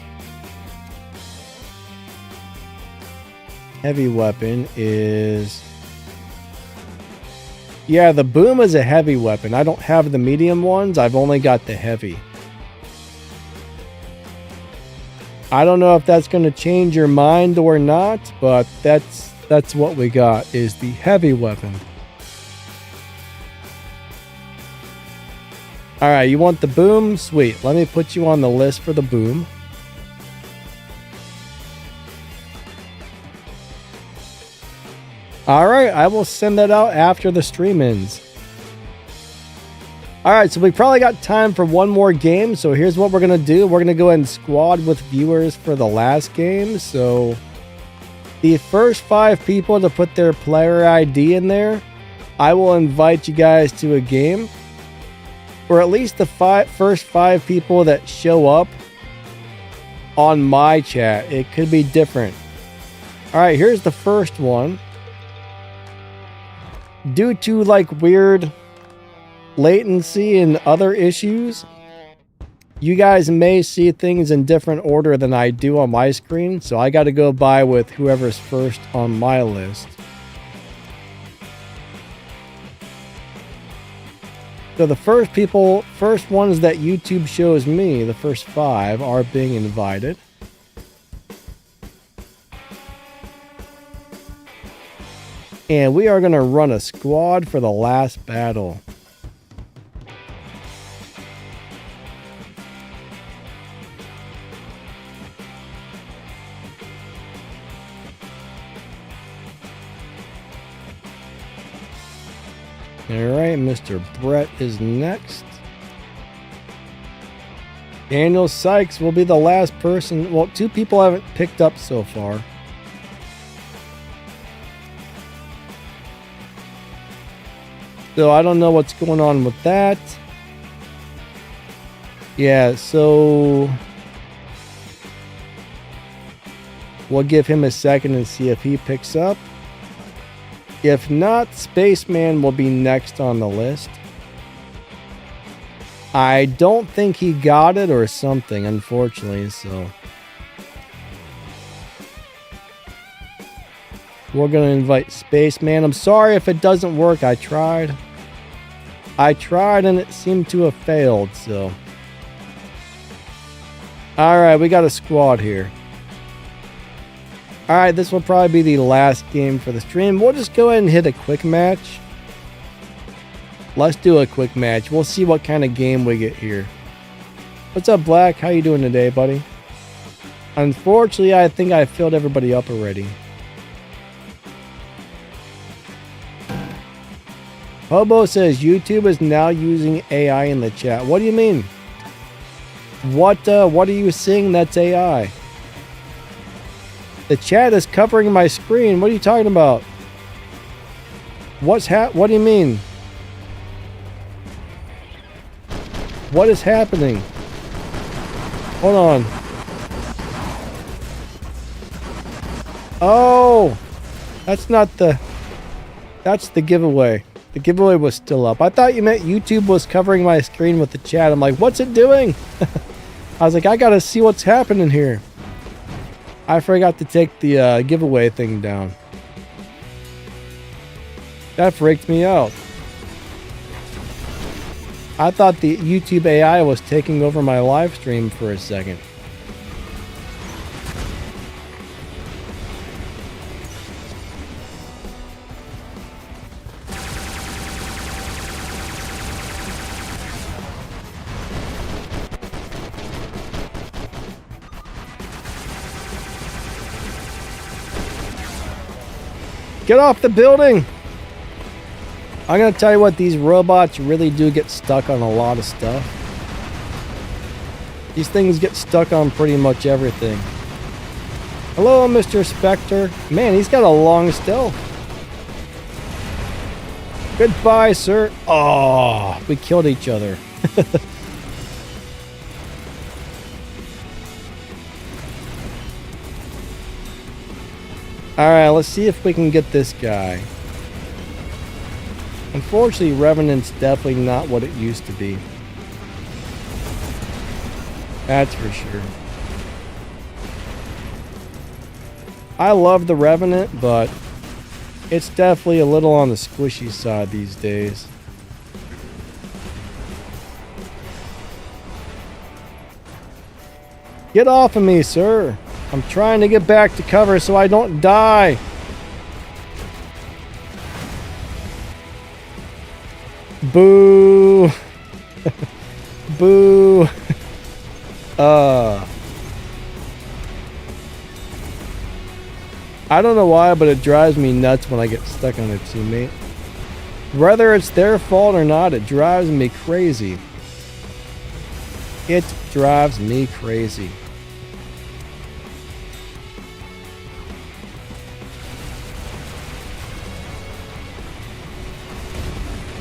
Heavy weapon is... Yeah, the boom is a heavy weapon. I don't have the medium ones. I've only got the heavy. I don't know if that's going to change your mind or not, but that's what we got, is the heavy weapon. Alright, you want the boom? Sweet. Let me put you on the list for the boom. Alright, I will send that out after the stream ends. Alright, so we probably got time for one more game, so here's what we're going to do. We're going to go ahead and squad with viewers for the last game, so the first 5 people to put their player ID in there, I will invite you guys to a game. Or at least the first 5 people that show up on my chat. It could be different. Alright, here's the first one. Due to like weird latency and other issues, you guys may see things in different order than I do on my screen, so I got to go by with whoever's first on my list. So the first ones that YouTube shows me, the first 5 are being invited. And we are going to run a squad for the last battle. Alright, Mr. Brett is next. Daniel Sykes will be the last person. Well, 2 people haven't picked up so far. So I don't know what's going on with that. Yeah, so we'll give him a second and see if he picks up. If not, Spaceman will be next on the list. I don't think he got it or something, unfortunately, so we're going to invite Spaceman. I'm sorry if it doesn't work. I tried and it seemed to have failed, so. Alright, we got a squad here. Alright, this will probably be the last game for the stream. We'll just go ahead and hit a quick match. Let's do a quick match. We'll see what kind of game we get here. What's up, Black? How you doing today, buddy? Unfortunately, I think I filled everybody up already. Hobo says YouTube is now using AI in the chat. What do you mean? What are you seeing that's AI? The chat is covering my screen. What are you talking about? What do you mean? What is happening? Hold on. Oh! That's the giveaway. The giveaway was still up. I thought you meant YouTube was covering my screen with the chat. I'm like, what's it doing? I was like, I gotta see what's happening here. I forgot to take the giveaway thing down. That freaked me out. I thought the YouTube AI was taking over my live stream for a second. Get off the building! I'm gonna tell you what, these robots really do get stuck on a lot of stuff. These things get stuck on pretty much everything. Hello, Mr. Spectre. Man, he's got a long stealth. Goodbye, sir. Oh, we killed each other. Alright, let's see if we can get this guy. Unfortunately, Revenant's definitely not what it used to be. That's for sure. I love the Revenant, but it's definitely a little on the squishy side these days. Get off of me, sir. I'm trying to get back to cover so I don't die. Boo. Boo. I don't know why, but it drives me nuts when I get stuck on a teammate. Whether it's their fault or not, it drives me crazy. It drives me crazy.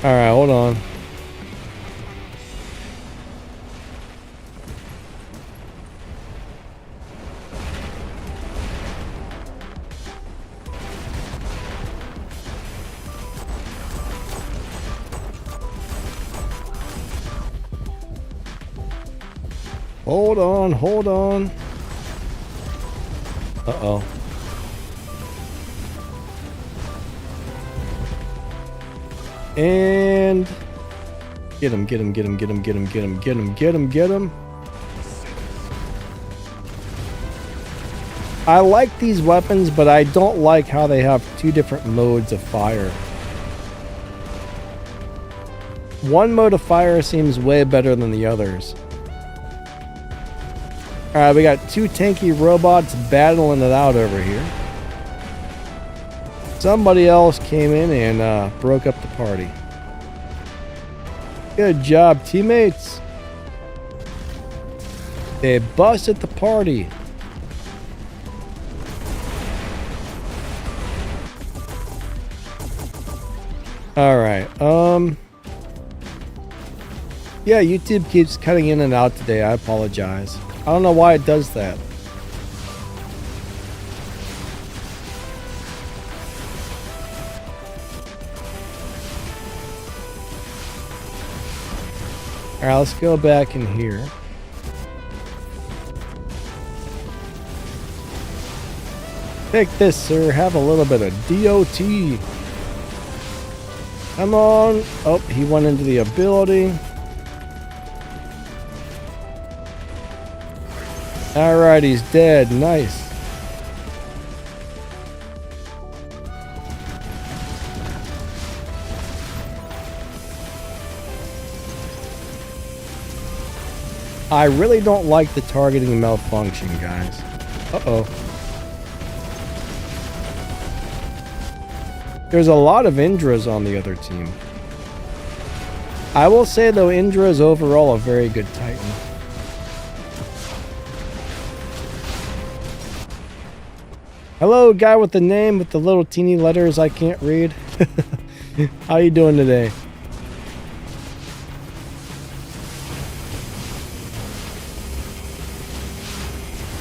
Alright, hold on. Hold on, hold on. Uh-oh. And Get him, get him, get him, get him, get him, get him, get him, get him, get him. I like these weapons, but I don't like how they have two different modes of fire. One mode of fire seems way better than the others. Alright, we got two tanky robots battling it out over here. Somebody else came in and broke up the party. Good job, teammates. They busted the party. Alright, yeah, YouTube keeps cutting in and out today. I apologize. I don't know why it does that. Alright, let's go back in here. Take this, sir. Have a little bit of DOT. Come on. Oh, he went into the ability. Alright, he's dead. Nice. I really don't like the targeting malfunction, guys. Uh-oh. There's a lot of Indras on the other team. I will say, though, Indra is overall a very good Titan. Hello, guy with the name with the little teeny letters I can't read. How you doing today?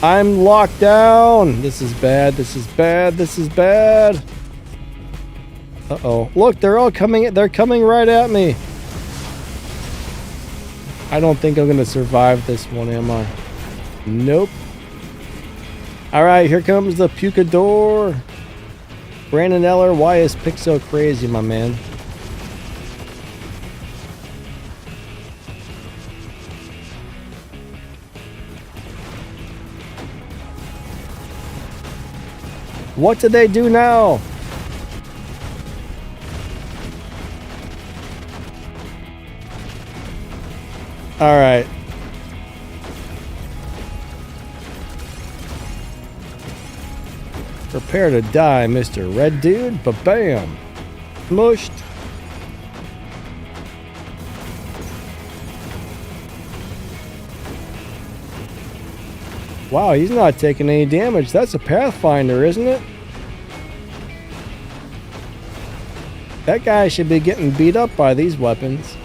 I'm locked down. This is bad. This is bad. This is bad. Uh-oh. Look, they're all coming. They're coming right at me. I don't think I'm going to survive this one, am I? Nope. All right, here comes the Pucador. Brandon Eller, why is Pick so crazy, my man? What did they do now? All right. Prepare to die, Mr. Red Dude. Ba-bam. Mushed. Wow, he's not taking any damage. That's a Pathfinder, isn't it? That guy should be getting beat up by these weapons.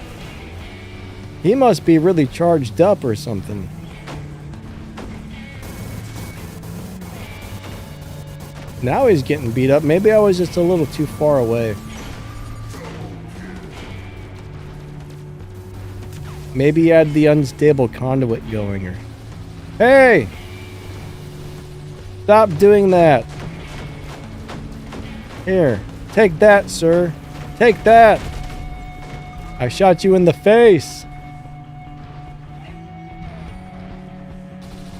He must be really charged up or something. Now he's getting beat up. Maybe I was just a little too far away. Maybe he had the unstable conduit going. Or hey! Stop doing that. Here. Take that, sir. Take that. I shot you in the face.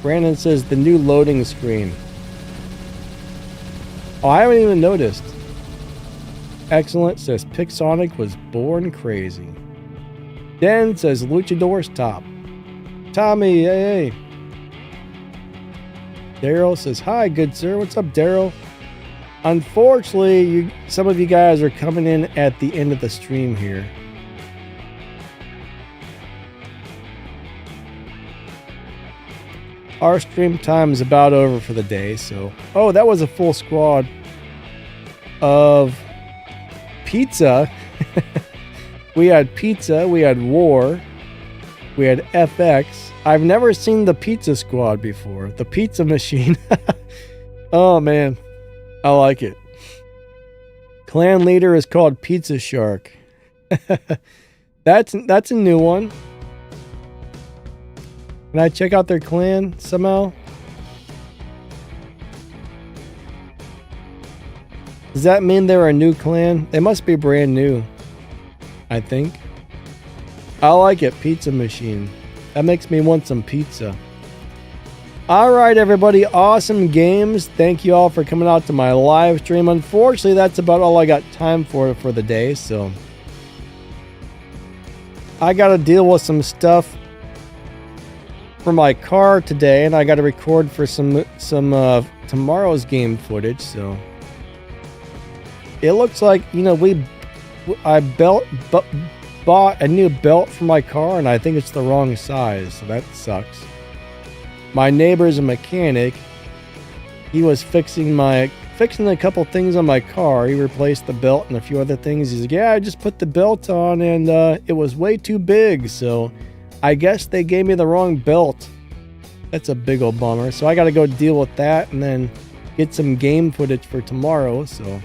Brandon says the new loading screen. Oh, I haven't even noticed. Excellent says Pixonic was born crazy. Den says Luchador's top. Tommy, hey. Daryl says, hi, good sir. What's up, Daryl? Unfortunately, some of you guys are coming in at the end of the stream here. Our stream time is about over for the day, so... Oh, that was a full squad of pizza. We had pizza, we had war, we had FX. I've never seen the pizza squad before. The pizza machine. Oh, man. I like it. Clan leader is called Pizza Shark. That's a new one. Can I check out their clan somehow? Does that mean they're a new clan? They must be brand new, I think. I like it, pizza machine. That makes me want some pizza. All right, everybody, awesome games. Thank you all for coming out to my live stream. Unfortunately, that's about all I got time for the day, so I got to deal with some stuff for my car today, and I got to record for some tomorrow's game footage. So it looks like, you know, I bought a new belt for my car, and I think it's the wrong size, so that sucks. My neighbor's a mechanic. He was fixing a couple things on my car. He replaced the belt and a few other things. He's like, yeah, I just put the belt on and it was way too big. So I guess they gave me the wrong belt. That's a big old bummer. So I got to go deal with that and then get some game footage for tomorrow. So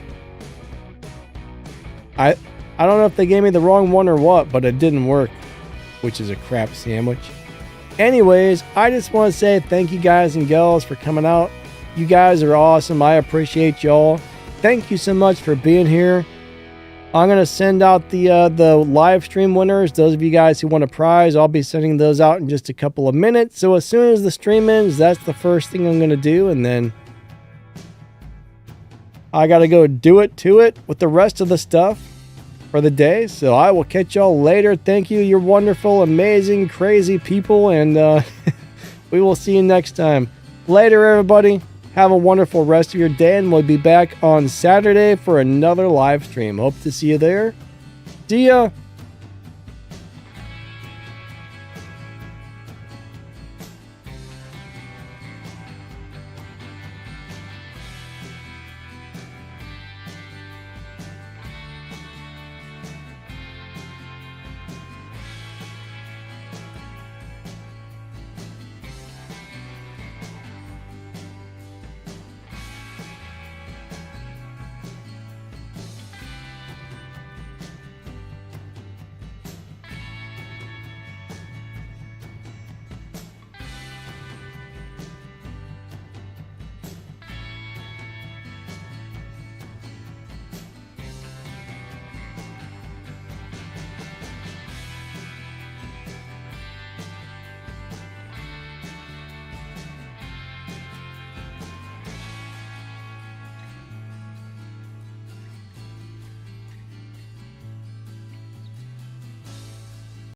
I don't know if they gave me the wrong one or what, but it didn't work, which is a crap sandwich. Anyways, I just want to say thank you guys and gals for coming out. You guys are awesome. I appreciate y'all. Thank you so much for being here. I'm going to send out the live stream winners. Those of you guys who want a prize, I'll be sending those out in just a couple of minutes. So as soon as the stream ends, that's the first thing I'm going to do. And then I got to go do it to it with the rest of the stuff for the day. So I will catch y'all later. Thank you. You're wonderful, amazing, crazy people. And we will see you next time. Later, everybody. Have a wonderful rest of your day, and we'll be back on Saturday for another live stream. Hope to see you there. See ya.